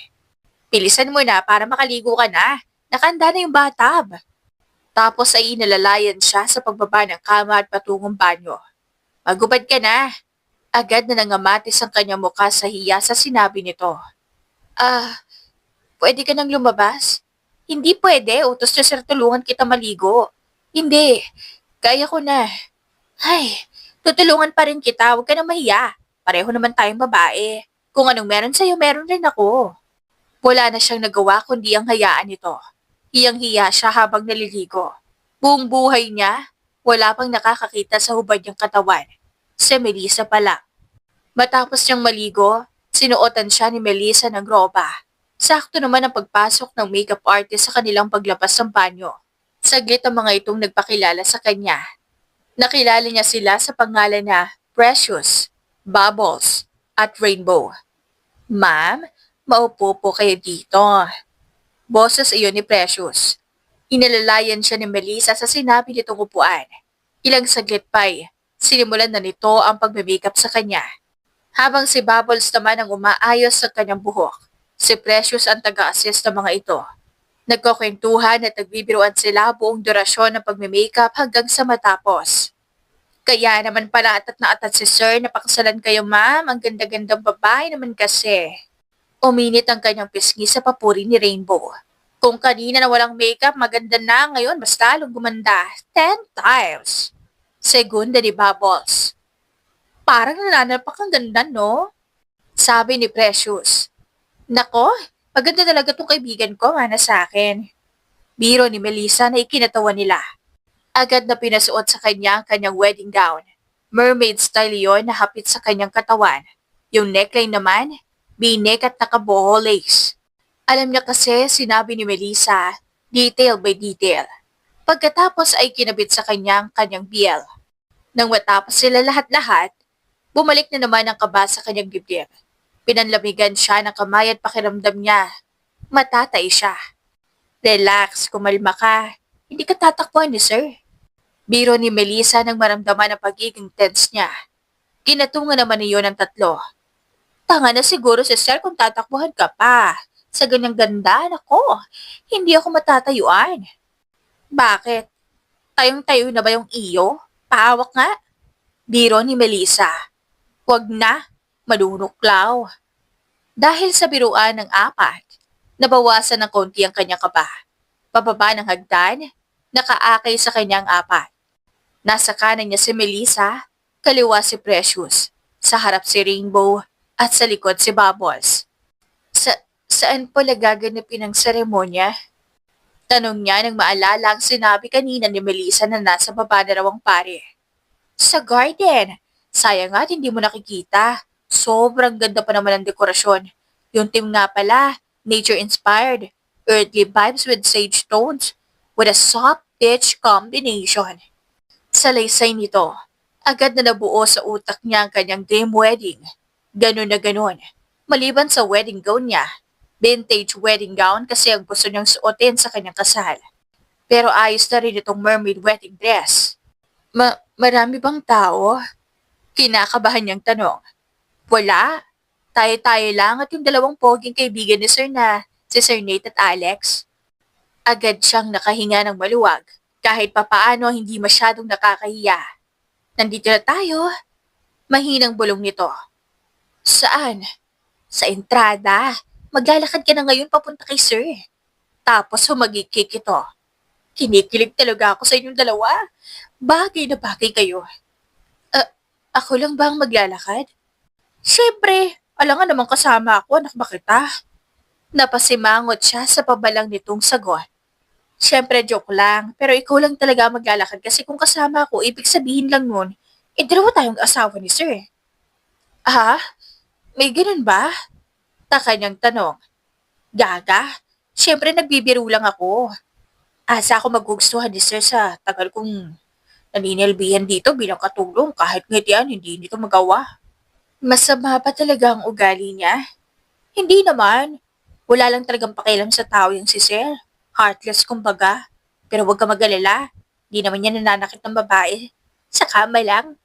S1: Bilisan mo na para makaligo ka na. Nakanda na yung bathtub. Tapos ay inalalayan siya sa pagbaba ng kama at patungong banyo. Magubad ka na. Agad na nangamatis ang kanyang mukha sa hiya sa sinabi nito. Pwede ka nang lumabas? Hindi pwede, utos niya sir tulungan kita maligo. Hindi, kaya ko na. Ay, tutulungan pa rin kita, huwag ka nang mahiya. Pareho naman tayong babae. Kung anong meron sa'yo, meron rin ako. Wala na siyang nagawa kundi ang hayaan nito. Hiyang-hiya siya habang naliligo. Buong buhay niya, wala pang nakakakita sa hubad niyang katawan. Si Melissa pala. Matapos niyang maligo, sinuotan siya ni Melissa ng roba. Sakto naman ang pagpasok ng makeup artist sa kanilang paglabas ng banyo. Saglit ang mga itong nagpakilala sa kanya. Nakilala niya sila sa pangalan na Precious, Bubbles, at Rainbow. Ma'am, maupo po kayo dito. Boses iyon ni Precious. Inalalayan siya ni Melissa sa sinabi nitong upuan. Ilang saglit pa'y sinimulan na nito ang pagme-makeup sa kanya. Habang si Bubbles naman ang umaayos sa kanyang buhok, si Precious ang taga-assist ng mga ito. Nagkukwentuhan at nagbibiruan sila buong durasyon ng pagme-makeup hanggang sa matapos. Kaya naman pala atat na atat si Sir na pakasalan kayo ma'am, ang ganda-gandang babae naman kasi. Uminit ang kanyang pisngi sa papuri ni Rainbow. Kung kanina na walang makeup, maganda na ngayon, mas lalong gumanda. 10 times. Segunda ni Bubbles. Parang nananapak ang ganda, no? Sabi ni Precious. Nako, maganda talaga tong kaibigan ko, mana sa akin. Biro ni Melissa na ikinatawa nila. Agad na pinasuot sa kanya ang kanyang wedding gown. Mermaid style yon na hapit sa kanyang katawan. Yung neckline naman, binek at nakaboho lace. Alam niya kasi, sinabi ni Melissa, detail by detail. Pagkatapos ay kinabit sa kanya ang kanyang biel. Nang matapos sila lahat-lahat, bumalik na naman ang kaba sa kanyang dibdib. Pinanlamigan siya ng kamay at pakiramdam niya. Matatay siya. Relax, kumalma ka. Hindi ka tatakbuhan ni Sir. Biro ni Melissa nang maramdaman ang pagiging tense niya. Kinatungan naman niyo ng tatlo. Tanga na siguro si Sir kung tatakbuhan ka pa. Sa ganyang ganda, nako, hindi ako matatayuan. Bakit? Tayong-tayo na ba yung iyo? Pahawak nga. Biro ni Melissa. Wag na, madunuklaw. Dahil sa biruan ng apat, nabawasan ng konti ang kanyang kaba. Pababa ng hagdan, nakaakay sa kanyang apat. Nasa kanan niya si Melissa, kaliwa si Precious, sa harap si Rainbow, at sa likod si Bubbles. Saan pala gaganapin ang seremonya? Tanong niya nang maalala ang sinabi kanina ni Melissa na nasa baba na raw ang pare. Sa garden. Sayang nga hindi mo nakikita. Sobrang ganda pa naman ang dekorasyon. Yung team nga pala, nature-inspired. Earthly vibes with sage tones. With a soft pitch combination. Sa laysay nito, agad na nabuo sa utak niya ang kanyang dream wedding. Ganon na ganon. Maliban sa wedding gown niya, vintage wedding gown kasi ang gusto niyang suotin sa kanyang kasal. Pero ayos na rin itong mermaid wedding dress. Marami bang tao? Kinakabahan niyang tanong. Wala. Tayo-tayo lang at yung dalawang poging kaibigan ni Sir na si Sir Nate at Alex. Agad siyang nakahinga ng maluwag. Kahit papaano hindi masyadong nakakahiya. Nandito na tayo. Mahinang bulong nito. Saan? Sa entrada. Maglalakad ka na ngayon papunta kay sir. Tapos humagikik ito. Kinikilig talaga ako sa inyong dalawa. Bagay na bagay kayo. Ah, ako lang ba ang maglalakad? Siyempre, alangan namang kasama ako, anak ba kita? Napasimangot siya sa pabalang nitong sagot. Siyempre, joke lang. Pero ikaw lang talaga maglalakad kasi kung kasama ako, ibig sabihin lang nun, dalawa tayong asawa ni sir. Ha? May ganun ba? Taka niyang tanong. Gaga? Siyempre, nagbibiro lang ako. Asa ako magugustuhan ni sir sa tagal kong naninilbihan dito bilang katulong kahit ngayon hindi nito magawa. Masama pa talaga ang ugali niya? Hindi naman. Wala lang talagang pakialam sa tao yung si sir. Heartless kumbaga. Pero huwag ka mag-alala. Di naman niya nananakit ng babae. Sa kama lang.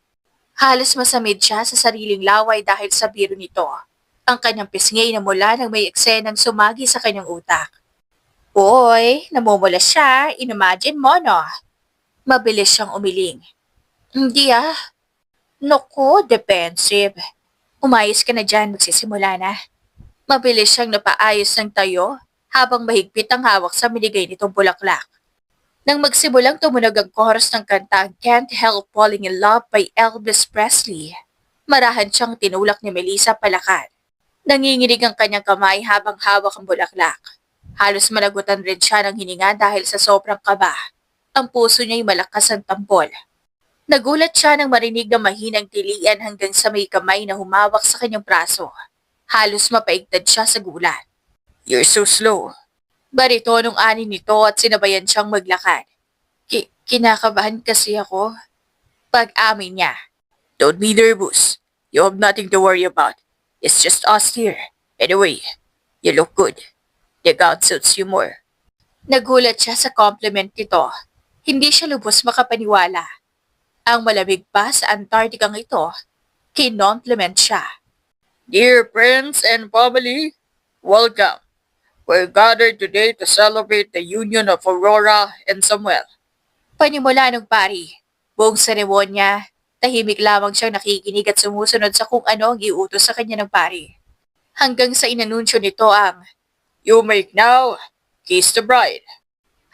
S1: Halos masamid siya sa sariling laway dahil sa biro nito. Ang kanyang pisngay na mula nang may eksenang sumagi sa kanyang utak. Uy, namumula siya. Inimagine mo, no? Mabilis siyang umiling. Hindi ah. Naku, defensive. Umayos ka na dyan, magsisimula na. Mabilis siyang napaayos ng tayo habang mahigpit ang hawak sa minigay nitong bulaklak. Nang magsimulang tumunog ang chorus ng kanta Can't Help Falling in Love by Elvis Presley, marahan siyang tinulak ni Melissa palakad. Nanginginig ang kanyang kamay habang hawak ang bulaklak. Halos malagutan rin siya ng hininga dahil sa sobrang kaba. Ang puso niya'y malakas ang tampol. Nagulat siya nang marinig na mahinang tilian hanggang sa may kamay na humawak sa kanyang braso. Halos mapaigtad siya sa gulat. You're so slow. Baritonong ani nito at sinabayan siyang maglakad. Kinakabahan kasi ako. Pag-amin niya. Don't be nervous. You have nothing to worry about. It's just us here. Anyway, you look good. The gown suits you more. Nagulat siya sa compliment nito. Hindi siya lubos makapaniwala. Ang malamig pa sa Antarctica ito, kinompliment siya. Dear friends and family, welcome. We're gathered today to celebrate the union of Aurora and Samuel. Panimula ng pari, buong seremonya, tahimik lamang siyang nakikinig at sumusunod sa kung ano ang iutos sa kanya ng pari. Hanggang sa inanunsyo nito ang, You make now, kiss the bride.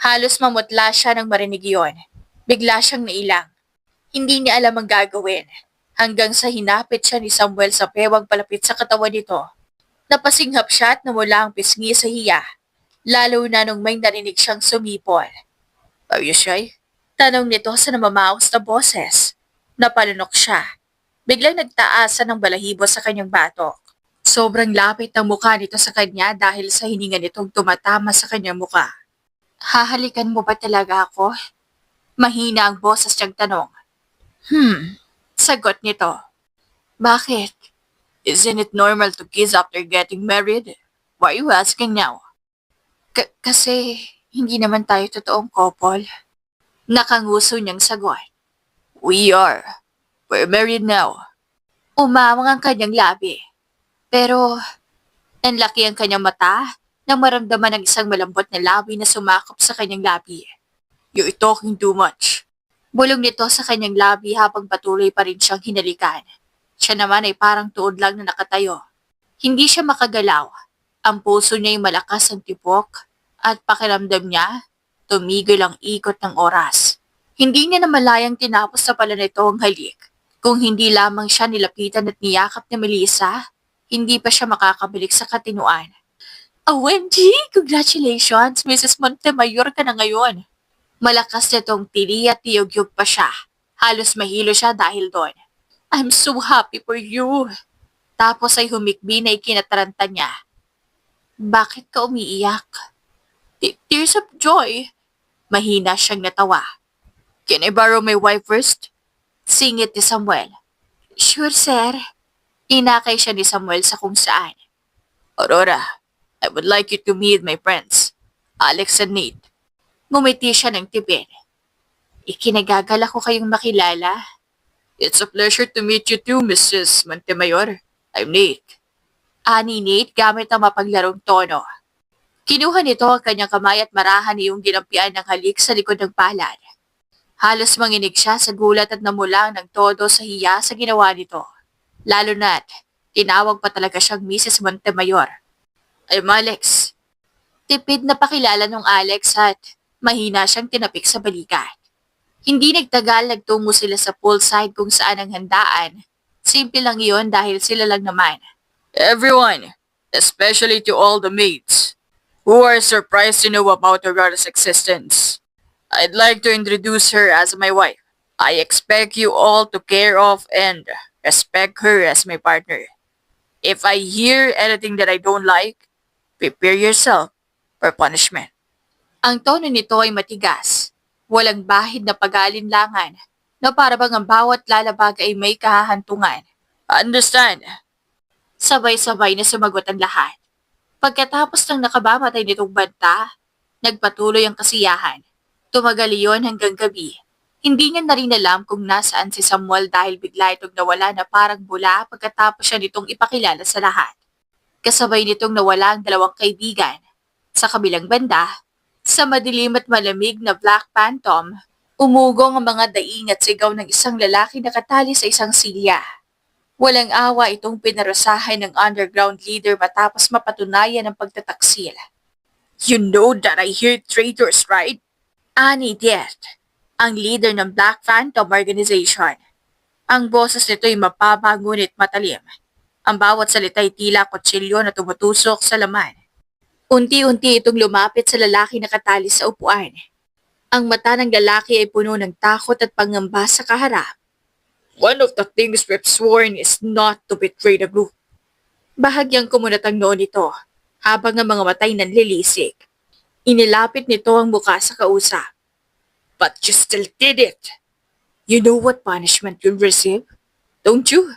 S1: Halos mamutla siya nang marinig iyon. Bigla siyang nailang. Hindi niya alam ang gagawin. Hanggang sa hinapit siya ni Samuel sa pewang palapit sa katawan nito. Napasinghap siya at namula ang pisngi sa hiya. Lalo na nung may narinig siyang sumipol. Are you shy? Tanong nito sa namamaos na boses. Napalunok siya. Biglang nagtaasan ng balahibo sa kanyang batok. Sobrang lapit ng mukha nito sa kanya dahil sa hininga nitong tumatama sa kanyang mukha. Hahalikan mo ba talaga ako? Mahina ang boses niyang tanong. Sagot nito. Bakit? Isn't it normal to kiss after getting married? Why are you asking now? Kasi hindi naman tayo totoong couple. Nakanguso niyang sagot. We are. We're married now. Umawang ang kanyang labi. Pero, nanlaki ang kanyang mata nang maramdaman ng isang malambot na labi na sumakop sa kanyang labi. You're talking too much. Bulong nito sa kanyang labi habang patuloy pa rin siyang hinalikan. Siya naman ay parang tuod lang na nakatayo. Hindi siya makagalaw. Ang puso niya ay malakas ang tipok at pakiramdam niya, tumigil ang ikot ng oras. Hindi niya namalayang tinapos sa pala nito ang halik. Kung hindi lamang siya nilapitan at niyakap ni Melissa, hindi pa siya makakabalik sa katinuan. Wendy! Congratulations! Mrs. Montemayor ka na ngayon. Malakas nitong tili at tiyog-yog pa siya. Halos mahilo siya dahil doon. I'm so happy for you. Tapos ay humikbi na ikinataranta niya. Bakit ka umiiyak? Tears of joy. Mahina siyang natawa. Can I borrow my wife first? Singit ni Samuel. Sure, sir. Inakay siya ni Samuel sa kung saan. Aurora, I would like you to meet my friends, Alex and Nate. Ngumiti siya ng tipid. Ikinagagala ko kayong makilala. It's a pleasure to meet you too, Mrs. Montemayor. I'm Nate. Ani Nate gamit ang mapaglarong tono. Kinuha nito ang kanyang kamay at marahan niyong ginampian ng halik sa likod ng palad. Halos manginig siya sa gulat at namulang ng todo sa hiya sa ginawa nito. Lalo na't tinawag pa talaga siyang Mrs. Montemayor. I'm Alex. Tipid na pakilala nung Alex at mahina siyang tinapik sa balikat. Hindi nagtagal nagtungo sila sa poolside kung saan ang handaan. Simple lang iyon dahil sila lang naman. Everyone, especially to all the maids, who are surprised to know about Aurora's existence. I'd like to introduce her as my wife. I expect you all to care of and respect her as my partner. If I hear anything that I don't like, prepare yourself for punishment. Ang tono nito ay matigas. Walang bahid na pag-aalinlangan na para bang ang bawat lalabag ay may kahahantungan. Understand? Sabay-sabay na sumagot ang lahat. Pagkatapos ng nakabamatay nitong banta, nagpatuloy ang kasiyahan. Tumagal iyon hanggang gabi. Hindi niya na rin alam kung nasaan si Samuel dahil bigla itong nawala na parang bula pagkatapos siya nitong ipakilala sa lahat. Kasabay nitong nawala ang dalawang kaibigan. Sa kabilang banda, sa madilim at malamig na Black Phantom, umugong ang mga daing at sigaw ng isang lalaki na katali sa isang silya. Walang awa itong pinarusahan ng underground leader matapos mapatunayan ang pagtataksil. You know that I hear traitors, right? Ani Diet, ang leader ng Black Phantom Organization. Ang boses nito ay mababa ngunit matalim. Ang bawat salita ay tila kutsilyo na tumutusok sa laman. Unti-unti itong lumapit sa lalaki na katali sa upuan. Ang mata ng lalaki ay puno ng takot at pangamba sa kaharap. One of the things we've sworn is not to betray the group. Bahagyang kumunat ang noon nito, habang ang mga matay nanlilisik. Inilapit nito ang muka sa kausap. But you still did it. You know what punishment you'll receive? Don't you?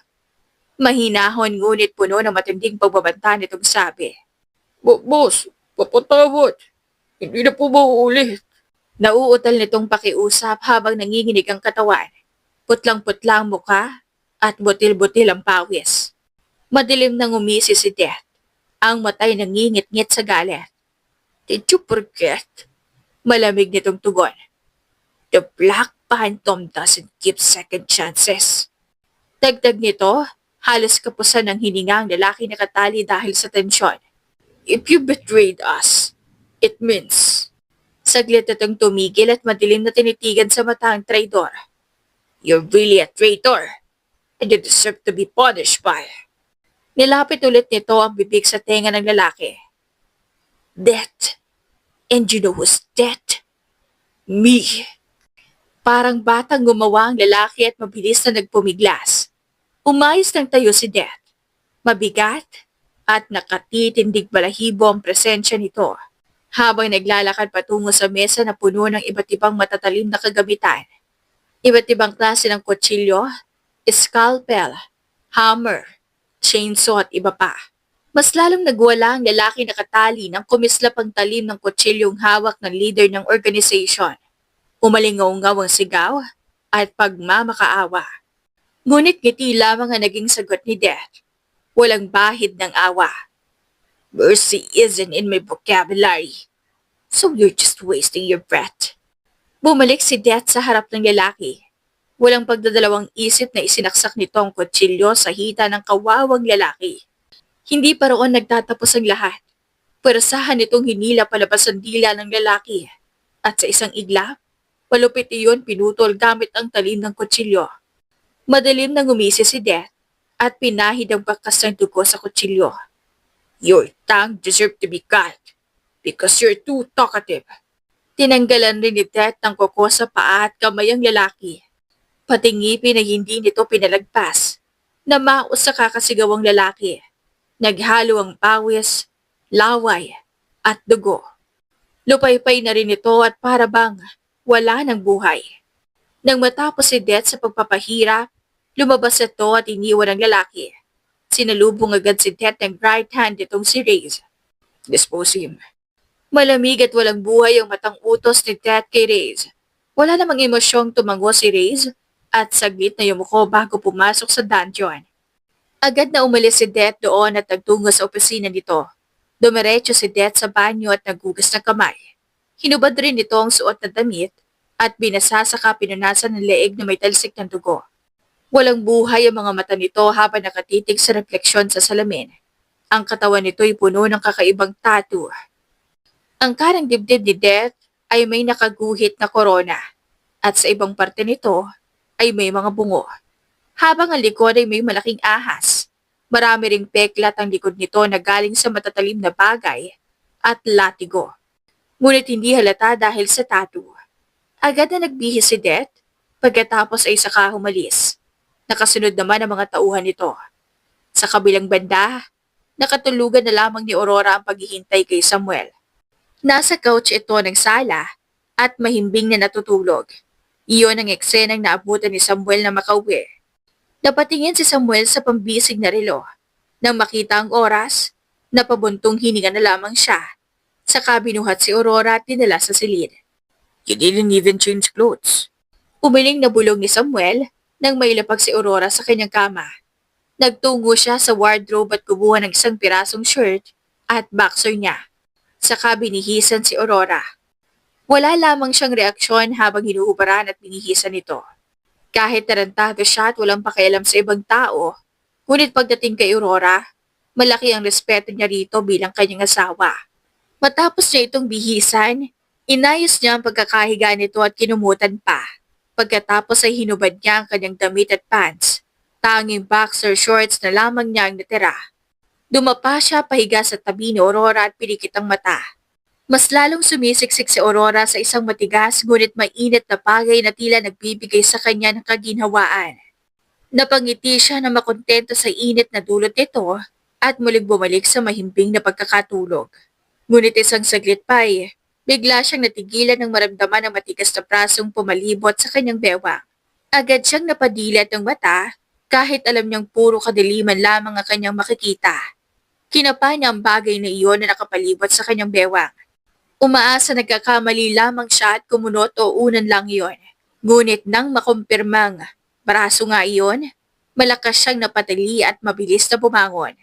S1: Mahinahon ngunit puno ng matinding pagbabanta nitong sabi. Boss, papatawad. Hindi na po mauulit. Nauutal nitong pakiusap habang nanginginig ang katawan. Putlang-putla ang muka at butil-butil ang pawis. Madilim nang umisi si Death. Ang matay nangingit-ngit sa galit. Did you forget? Malamig nitong tugon. The Black Phantom doesn't give second chances. Dagdag nito, halos kapusan ng hininga ang lalaki na katali dahil sa tensyon. If you betrayed us, it means... Saglit itong tumigil at madilim na tinitigan sa mata ang traidor. You're really a traitor, and you deserve to be punished by... Nilapit ulit nito ang bibig sa tenga ng lalaki. Death. And you know who's dead? Me. Parang batang gumawa ang lalaki at mabilis na nagpumiglas. Umayos ng tayo si Death. Mabigat at nakatitindig balahibo ang presensya nito. Habang naglalakad patungo sa mesa na puno ng iba't ibang matatalim na kagamitan. Iba't ibang klase ng kutsilyo, scalpel, hammer, chainsaw at iba pa. Mas lalong nagwala ang lalaki na katali ng kumislap ang talim ng kutsilyong hawak ng leader ng organization. Umalingaw-ngaw ang sigaw at pagmamakaawa. Ngunit ngiti lamang ang naging sagot ni Death. Walang bahid ng awa. Mercy isn't in my vocabulary. So you're just wasting your breath. Bumalik si Death sa harap ng lalaki. Walang pagdadalawang isip na isinaksak nito ang kutsilyo sa hita ng kawawang lalaki. Hindi pa roon nagtatapos ang lahat. Perasahan nitong hinila palabas ang dila ng lalaki. At sa isang iglap, palupit iyon pinutol gamit ang talim ng kutsilyo. Madilim nang umisi si Death at pinahid ang bakas ng dugo sa kutsilyo. Your tongue deserves to be cut because you're too talkative. Tinanggalan rin ni Death ng kuko sa paa at kamay ang lalaki. Pati ngipin ay hindi nito pinalagpas. Namaos sa kakasigawang lalaki. Naghalo ang pawis, laway, at dugo. Lupaypay na rin ito at para bang wala ng buhay. Nang matapos si Death sa pagpapahirap, lumabas ito at iniwan ang lalaki. Sinalubong agad si Death ng right hand itong si Reyes. Dispose him. Malamig at walang buhay ang matang utos ni Death kay Reyes. Wala namang emosyong tumango si Reyes at saglit na yumuko bago pumasok sa dungeon. Agad na umalis si Death doon at nagtungo sa opisina nito. Dumiretso si Death sa banyo at naghugas ng kamay. Hinubad rin nito ang suot na damit at binasa saka pinunasan ng leeg na may talsik ng dugo. Walang buhay ang mga mata nito habang nakatitig sa refleksyon sa salamin. Ang katawan nito ay puno ng kakaibang tattoo. Ang karang dibdib ni Death ay may nakaguhit na korona at sa ibang parte nito ay may mga bungo. Habang ang likod ay may malaking ahas. Marami ring peklat ang likod nito na galing sa matatalim na bagay at latigo. Ngunit hindi halata dahil sa tattoo. Agad na nagbihis si Death, pagkatapos ay saka humalis. Nakasunod naman ang mga tauhan nito. Sa kabilang banda, nakatulugan na lamang ni Aurora ang paghihintay kay Samuel. Nasa couch ito ng sala at mahimbing na natutulog. Iyon ang eksenang naabutan ni Samuel na makauwi. Napatingin si Samuel sa pambisig na relo. Nang makita ang oras, napabuntong hininga na lamang siya. Saka binuhat si Aurora at dinala sa silid. You didn't even change clothes. Umiling na bulong ni Samuel nang mailapag si Aurora sa kanyang kama. Nagtungo siya sa wardrobe at kumuha ng isang pirasong shirt at boxer niya. Saka binihisan si Aurora. Wala lamang siyang reaksyon habang hinuhubaran at binihisan ito. Kahit tarantado siya at walang pakialam sa ibang tao, ngunit pagdating kay Aurora, malaki ang respeto niya rito bilang kanyang asawa. Matapos niya itong bihisan, inayos niya ang pagkakahiga nito at kinumutan pa. Pagkatapos ay hinubad niya ang kanyang damit at pants. Tanging boxer shorts na lamang niya ang natira. Dumapa siya pahiga sa tabi ni Aurora at pinikit ang mata. Mas lalong sumisiksik si Aurora sa isang matigas ngunit mainit na bagay na tila nagbibigay sa kanya ng kaginhawaan. Napangiti siya na makontento sa init na dulot nito at muling bumalik sa mahimbing na pagkakatulog. Ngunit isang saglit pa bigla siyang natigilan ng maramdaman ng matigas na prasong pumalibot sa kanyang bewang. Agad siyang napadilat ng mata kahit alam niyang puro kadiliman lamang ang kanyang makikita. Kinapa niya ang bagay na iyon na nakapalibot sa kanyang bewang. Umaasa nagkakamali lamang siya at kumunot o unan lang iyon. Ngunit nang makumpirmang braso nga iyon, malakas siyang napatali at mabilis na bumangon.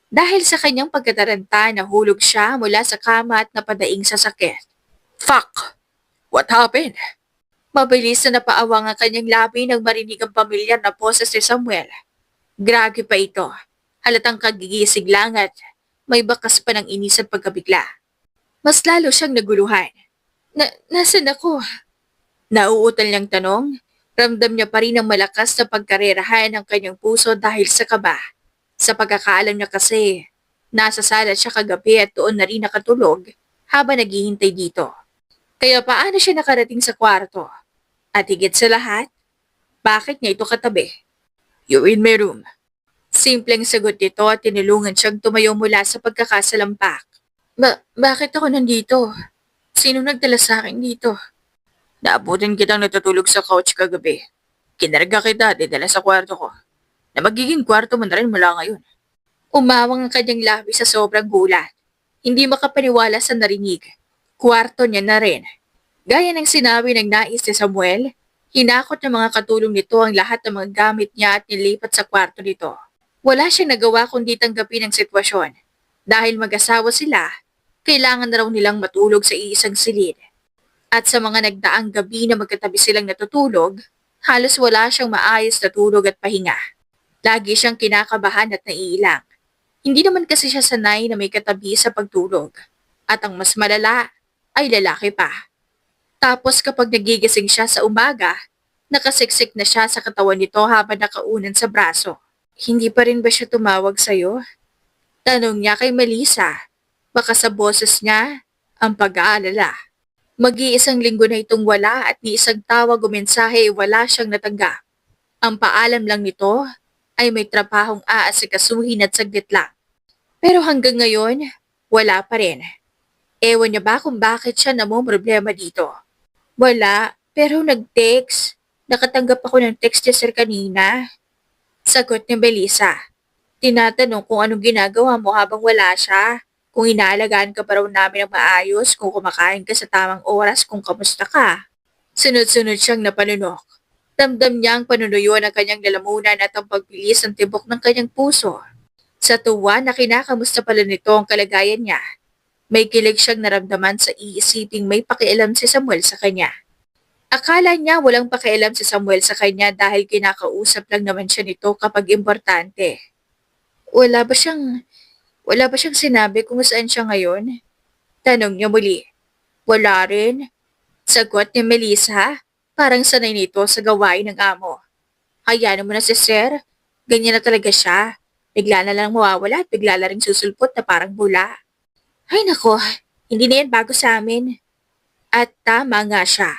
S1: Dahil sa kanyang pagkataranta, nahulog siya mula sa kama at napadaing sa sakit. Fuck! What happened? Mabilis na napaawang ang kanyang labi nang marinig ang pamilyar na boses ni Samuel. Grabe pa ito. Halatang kagigisig lang at may bakas pa ng inis at pagkabigla. Mas lalo siyang naguluhan. Nasaan ako? Nauutal niyang tanong. Ramdam niya pa rin ang malakas na pagkarerahan ng kanyang puso dahil sa kaba. Sa pagkakaalam niya kasi, nasa sala siya kagabi at doon na rin nakatulog habang naghihintay dito. Kaya paano siya nakarating sa kwarto? At higit sa lahat, bakit niya ito katabi? You're in my room. Simpleng sagot nito at tinulungan siyang tumayo mula sa pagkakasalampak. Bakit ako nandito? Sino nagdala sa akin dito? Naabutan kitang natutulog sa couch kagabi. Kinarga kita at dinala sa kwarto ko. Na magiging kwarto mo na rin mula ngayon. Umawang ang kanyang labi sa sobrang gulat. Hindi makapaniwala sa narinig. Kwarto niya na rin. Gaya ng sinabi ng nais ni Samuel, hinakot ng mga katulong nito ang lahat ng mga gamit niya at nilipat sa kwarto nito. Wala siyang nagawa kundi tanggapin ang sitwasyon. Dahil mag-asawa sila, kailangan na raw nilang matulog sa iisang silid. At sa mga nagdaang gabi na magkatabi silang natutulog, halos wala siyang maayos na tulog at pahinga. Lagi siyang kinakabahan at naiilang. Hindi naman kasi siya sanay na may katabi sa pagtulog. At ang mas malala ay lalaki pa. Tapos kapag nagigising siya sa umaga, nakasiksik na siya sa katawan nito habang nakaunan sa braso. Hindi pa rin ba siya tumawag sa'yo? Tanong niya kay Melissa. Baka sa boses niya, ang pag-aalala. Mag-iisang linggo na itong wala at ni isang tawag o mensahe wala siyang natanggap. Ang paalam lang nito ay may trabahong aasikasuhin at saglit lang. Pero hanggang ngayon, wala pa rin. Ewan niya ba kung bakit siya namomroblema dito? Wala, pero nag-text. Nakatanggap ako ng text niya sir kanina. Sagot ni Melissa. Tinatanong kung anong ginagawa mo habang wala siya. Kung inaalagaan ka pa raw namin ng maayos, kung kumakain ka sa tamang oras, kung kamusta ka. Sunod-sunod siyang napanunok. Ramdam niya ang panunuyuan ng kanyang lalamunan at ang pagbilis ng tibok ng kanyang puso. Sa tuwa na kinakamusta pala nito ang kalagayan niya. May kilig siyang naramdaman sa iisiping may pakialam si Samuel sa kanya. Akala niya walang pakialam si Samuel sa kanya dahil kinakausap lang naman siya nito kapag importante. Wala ba siyang Wala ba siyang sinabi kung saan siya ngayon? Tanong niya muli. Wala rin. Sagot ni Melissa. Parang sanay nito sa gawain ng amo. Hayaan mo na si Sir. Ganyan na talaga siya. Bigla na lang mawawala at bigla na rin susulpot na parang bula. Ay nako, hindi na yan bago sa amin. At tama nga siya.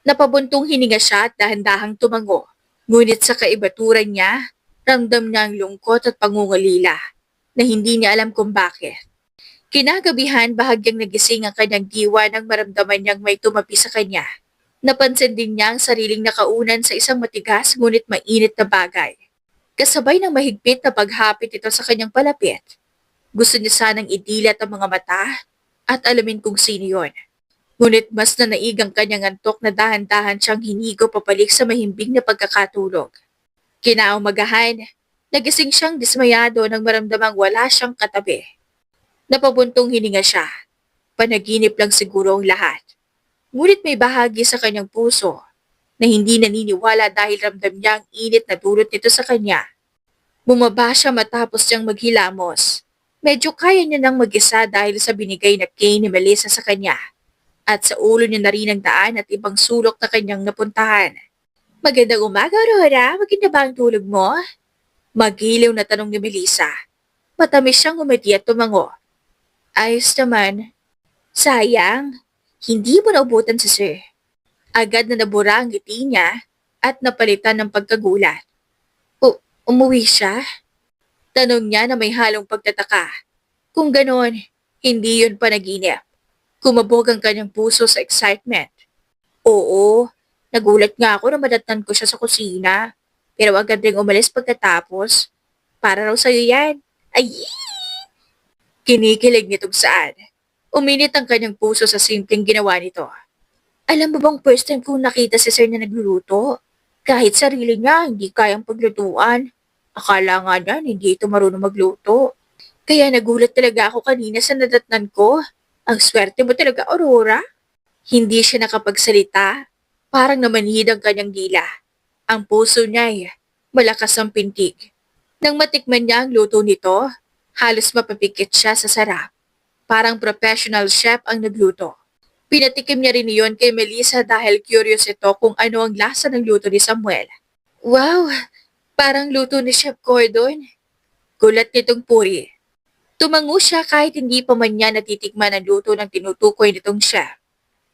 S1: Napabuntong hininga siya at dahan-dahang tumango. Ngunit sa kaibaturan niya, ramdam niya ang lungkot at pangungalila na hindi niya alam kung bakit. Kinagabihan bahagyang nagising ang kanyang diwa nang maramdaman niyang may tumapi sa kanya. Napansin din niya ang sariling nakaunan sa isang matigas ngunit mainit na bagay. Kasabay ng mahigpit na paghapit ito sa kanyang palapit. Gusto niya sanang idilat ang mga mata at alamin kung sino yon. Ngunit mas nanaig ang kanyang antok na dahan-dahan siyang hinigo papalik sa mahimbing na pagkakatulog. Kinaumagahan, nagising siyang dismayado nang maramdamang wala siyang katabi. Napabuntong hininga siya. Panaginip lang siguro ang lahat. Ngunit may bahagi sa kanyang puso na hindi naniniwala dahil ramdam niya ang init na dulot nito sa kanya. Bumaba siya matapos niyang maghilamos. Medyo kaya niya nang mag-isa dahil sa binigay na cane ni Melissa sa kanya. At sa ulo niya na rin ang daan at ibang sulok na kanyang napuntahan. Magandang umaga, Aurora. Maganda ba ang tulog mo? Magiliw na tanong ni Melissa. Matamis siyang umiti at tumango. Ayos naman. Sayang, hindi mo naubutan si Sir. Agad na nabura ang ngiti niya at napalitan ng pagkagulat. Umuwi siya? Tanong niya na may halong pagtataka. Kung ganon, hindi yun panaginip. Kumabog ang kanyang puso sa excitement. Oo, nagulat nga ako na madatnan ko siya sa kusina. Pero agad ring umalis pagkatapos. Para raw sa'yo yan. Ay! Kinikilig nitong saan. Uminit ang kanyang puso sa simpleng ginawa nito. Alam mo bang first time kong nakita si Sir na nagluluto? Kahit sarili niya, hindi kayang paglutuan. Akala nga niya, hindi ito marunong magluto. Kaya nagulat talaga ako kanina sa nadatnan ko. Ang swerte mo talaga, Aurora. Hindi siya nakapagsalita. Parang namanhid ang kanyang dila. Ang puso niya ay malakas ang pintig. Nang matikman niya ang luto nito, halos mapapikit siya sa sarap. Parang professional chef ang nagluto. Pinatikim niya rin iyon kay Melissa dahil curious ito kung ano ang lasa ng luto ni Samuel. Wow! Parang luto ni Chef Gordon. Gulat nitong puri. Tumango siya kahit hindi pa man niya natitikman ang luto ng tinutukoy nitong chef.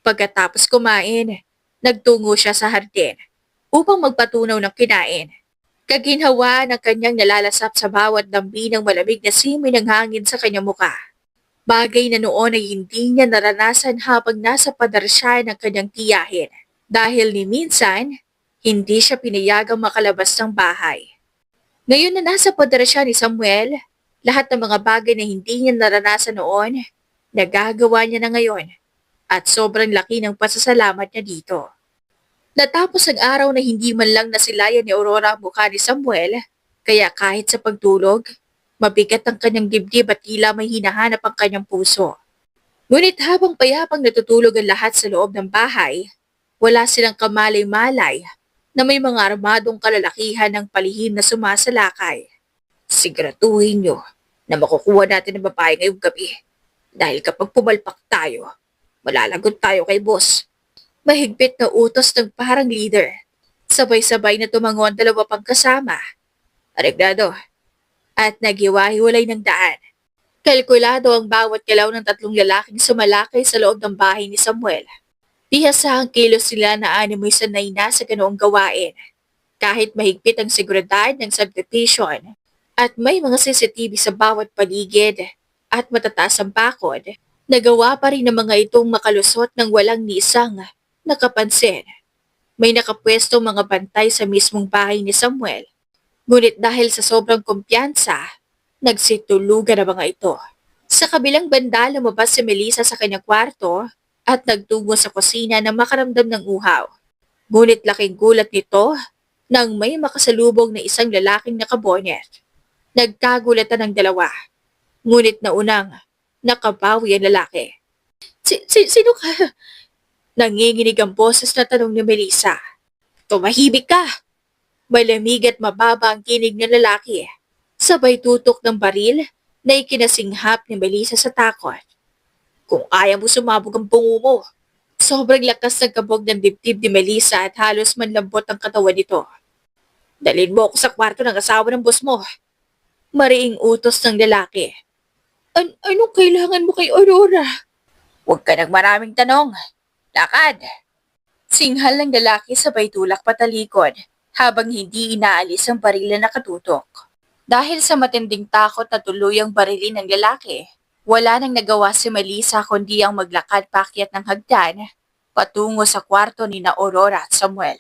S1: Pagkatapos kumain, nagtungo siya sa hardin upang magpatunaw ng kinain. Kaginhawa ng kanyang nalalasap sa bawat dambi ng malamig na simoy ng hangin sa kanyang muka. Bagay na noon ay hindi niya naranasan habang nasa pader siya ng kanyang tiyahin. Dahil ni minsan, hindi siya pinayagang makalabas ng bahay. Ngayon na nasa pader siya ni Samuel, lahat ng mga bagay na hindi niya naranasan noon, nagagawa niya na ngayon. At sobrang laki ng pasasalamat niya dito. Natapos ang araw na hindi man lang nasilayan ni Aurora ang mukha ni Samuel, kaya kahit sa pagtulog, mabigat ang kanyang dibdib at tila may hinahanap ang kanyang puso. Ngunit habang payapang natutulog ang lahat sa loob ng bahay, wala silang kamalay-malay na may mga armadong kalalakihan ng palihim na sumasalakay. Siguraduhin nyo na makukuha natin ang babae ngayong gabi. Dahil kapag pumalpak tayo, malalagot tayo kay boss. Mahigpit na utos ng parang leader. Sabay-sabay na tumango ang dalawa pang kasama. Areglado. At naghiwa-hiwalay ng daan. Kalkulado ang bawat galaw ng tatlong lalaking sumalakay sa loob ng bahay ni Samuel. Bihasa ang kilos sila na animoy sanay na sa ganoong gawain. Kahit mahigpit ang seguridad ng subdivision at may mga CCTV sa bawat paligid at matataas ang bakod, nagawa pa rin ng mga itong makalusot ng walang nisang nakapansin. May nakapwestong mga bantay sa mismong bahay ni Samuel. Ngunit dahil sa sobrang kumpiyansa, nagsitulugan ang mga ito. Sa kabilang banda, lumabas si Melissa sa kanyang kwarto at nagtungo sa kusina na makaramdam ng uhaw. Ngunit laking gulat nito nang may makasalubong na isang lalaking nakabonet. Nagkagulatan ng dalawa. Ngunit naunang nakabawi ang lalaki. Sino ka? Nanginginig ang boses na tanong ni Melissa. Tumahimik ka! Malamig at mababa ang kinig ng lalaki. Sabay tutok ng baril na ikinasinghap ni Melissa sa takot. Kung kaya mo sumabog ang bungo mo. Sobrang lakas ng kabog ng dibdib ni Melissa at halos manlambot ang katawan nito. Dalhin mo ako sa kwarto ng asawa ng boss mo. Mariing utos ng lalaki. Anong kailangan mo kay Aurora? Huwag ka nang maraming tanong. Lakad! Singhal ng lalaki sabay tulak patalikod habang hindi inaalis ang baril na nakatutok. Dahil sa matinding takot na tuluyang barilin ng lalaki, wala nang nagawa si Melissa kundi ang maglakad paakyat ng hagdan patungo sa kwarto ni na Aurora at Samuel.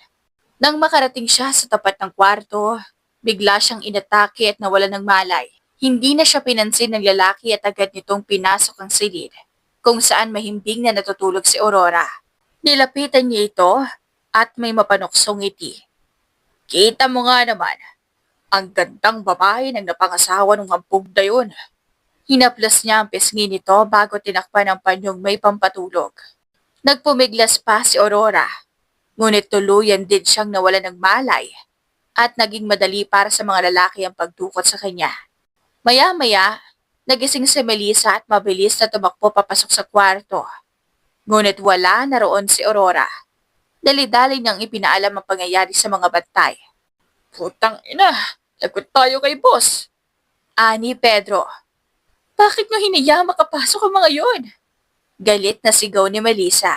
S1: Nang makarating siya sa tapat ng kwarto, bigla siyang inatake at nawala ng malay. Hindi na siya pinansin ng lalaki at agad nitong pinasok ang silid, kung saan mahimbing na natutulog si Aurora. Nilapitan niya ito at may mapanuksong ngiti. Kita mo nga naman, ang gandang babae ng napangasawa ng hampog na yun. Hinaplas niya ang pisngi nito bago tinakpan ang panyong may pampatulog. Nagpumiglas pa si Aurora, ngunit tuluyan din siyang nawala ng malay at naging madali para sa mga lalaki ang pagdukot sa kanya. Maya-maya, nagising si Melissa at mabilis na tumakbo papasok sa kwarto. Ngunit wala na roon si Aurora. Dali-dali niyang ipinaalam ang pangyayari sa mga bantay. Putang ina, lagot tayo kay boss. Ani Pedro. Bakit nyo hinayang makapasok ang mga yon? Galit na sigaw ni Melissa.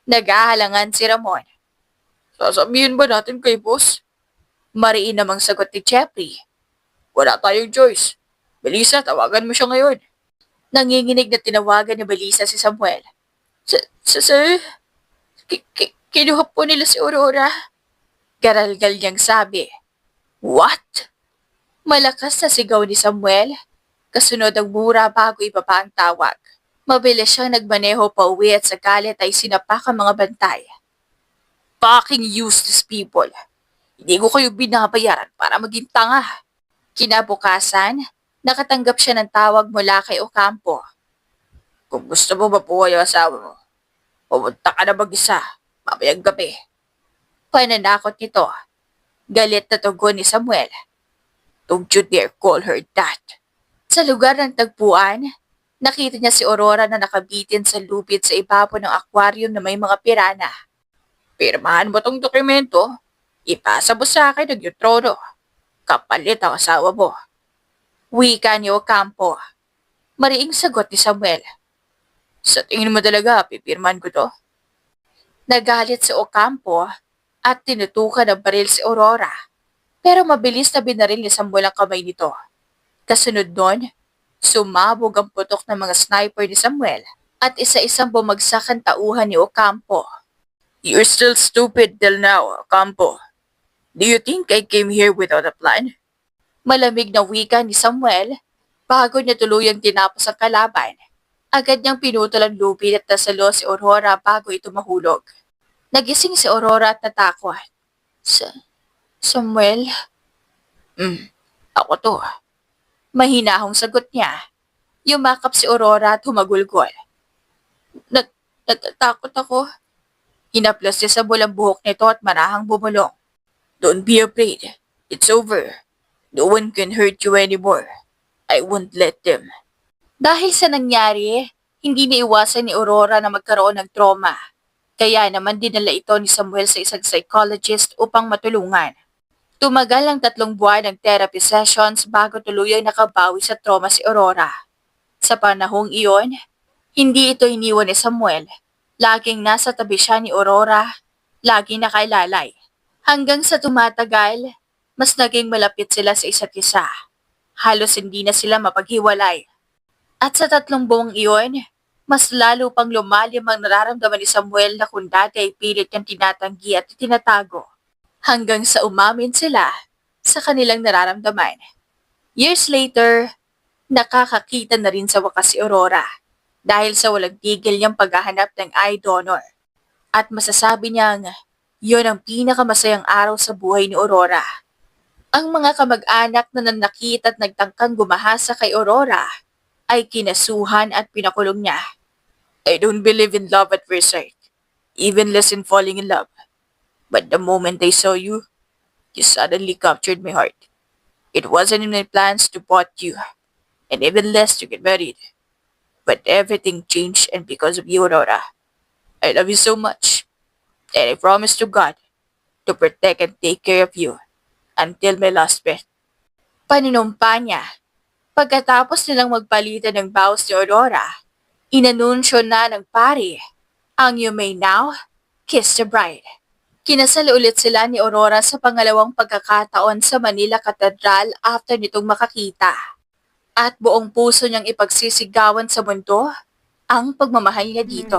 S1: Nag-aalangan si Ramon. Sasabihin ba natin kay boss? Mariin namang sagot ni Jeffrey. Wala tayong choice. Melissa, tawagan mo siya ngayon. Nanginginig na tinawagan ni Melissa si Samuel. Sir? Kinuha po nila si Aurora. Garalgal niyang sabi. What? Malakas na sigaw ni Samuel. Kasunod ang mura bago ibaba ang tawag. Mabilis siyang nagmaneho pa uwi at sa galit ay sinapak ang mga bantay. Fucking useless people. Hindi ko kayo binabayaran para maging tanga. Kinabukasan, nakatanggap siya ng tawag mula kay Ocampo. Kung gusto mo mabuhay ang asawa mo, pumunta ka na mag-isa, mamayang gabi. Pananakot nito. Galit na tugon ni Samuel. Don't you dare call her that. Sa lugar ng tagpuan, nakita niya si Aurora na nakabitin sa lupit sa ibabaw ng aquarium na may mga pirana. Pirmahan mo tong dokumento, ipasa mo sa akin ang iyong trono. Kapalit ang asawa mo. Wika ni Ocampo. Mariing sagot ni Samuel. Sa tingin mo talaga, pipirman ko to? Nagalit si Ocampo at tinutukan ng baril si Aurora. Pero mabilis na binaril ni Samuel ang kamay nito. Kasunod nun, sumabog ang putok ng mga sniper ni Samuel at isa-isang bumagsak ang tauhan ni Ocampo. You're still stupid till now, Ocampo. Do you think I came here without a plan? Malamig na wika ni Samuel bago niya tuluyang tinapos ang kalaban. Agad niyang pinutol ang lupit at nasalo si Aurora bago ito mahulog. Nagising si Aurora at natakot. Samuel? Ako to. Mahinahong sagot niya. Yumakap si Aurora at humagulgol. Natatakot ako. Hinaplas niya sa bulang buhok nito at marahang bumulong. Don't be afraid. It's over. No one can hurt you anymore. I won't let them. Dahil sa nangyari, hindi naiwasan ni Aurora na magkaroon ng trauma. Kaya naman dinala ito ni Samuel sa isang psychologist upang matulungan. Tumagal ang 3 buwan ng therapy sessions bago tuluyang nakabawi sa trauma si Aurora. Sa panahong iyon, hindi ito iniwan ni Samuel. Laging nasa tabi siya ni Aurora, laging nakailalay. Hanggang sa tumatagal, mas naging malapit sila sa isa't isa. Halos hindi na sila mapaghiwalay. At sa 3 buwang iyon, mas lalo pang lumalim ang nararamdaman ni Samuel na kung dati ay pilit niyang tinatanggi at tinatago. Hanggang sa umamin sila sa kanilang nararamdaman. Years later, nakakakita na rin sa wakas si Aurora dahil sa walang tigil niyang paghahanap ng eye donor. At masasabi niyang yun ang pinakamasayang araw sa buhay ni Aurora. Ang mga kamag-anak na nanakit at nagtangkang gumahasa kay Aurora ay kinasuhan at pinakulong niya. I don't believe in love at first sight, even less in falling in love. But the moment I saw you, you suddenly captured my heart. It wasn't in my plans to bought you. and even less to get married. But everything changed and because of you, Aurora. I love you so much, and I promise to God to protect and take care of you until my last breath. Panunumpa niya. Pagkatapos nilang magpalitan ng vows ni Aurora, inanunsyo na ng pari ang You May Now Kiss the Bride. Kinasal ulit sila ni Aurora sa pangalawang pagkakataon sa Manila Cathedral after nitong makakita. At buong puso niyang ipagsisigawan sa mundo ang pagmamahal niya dito.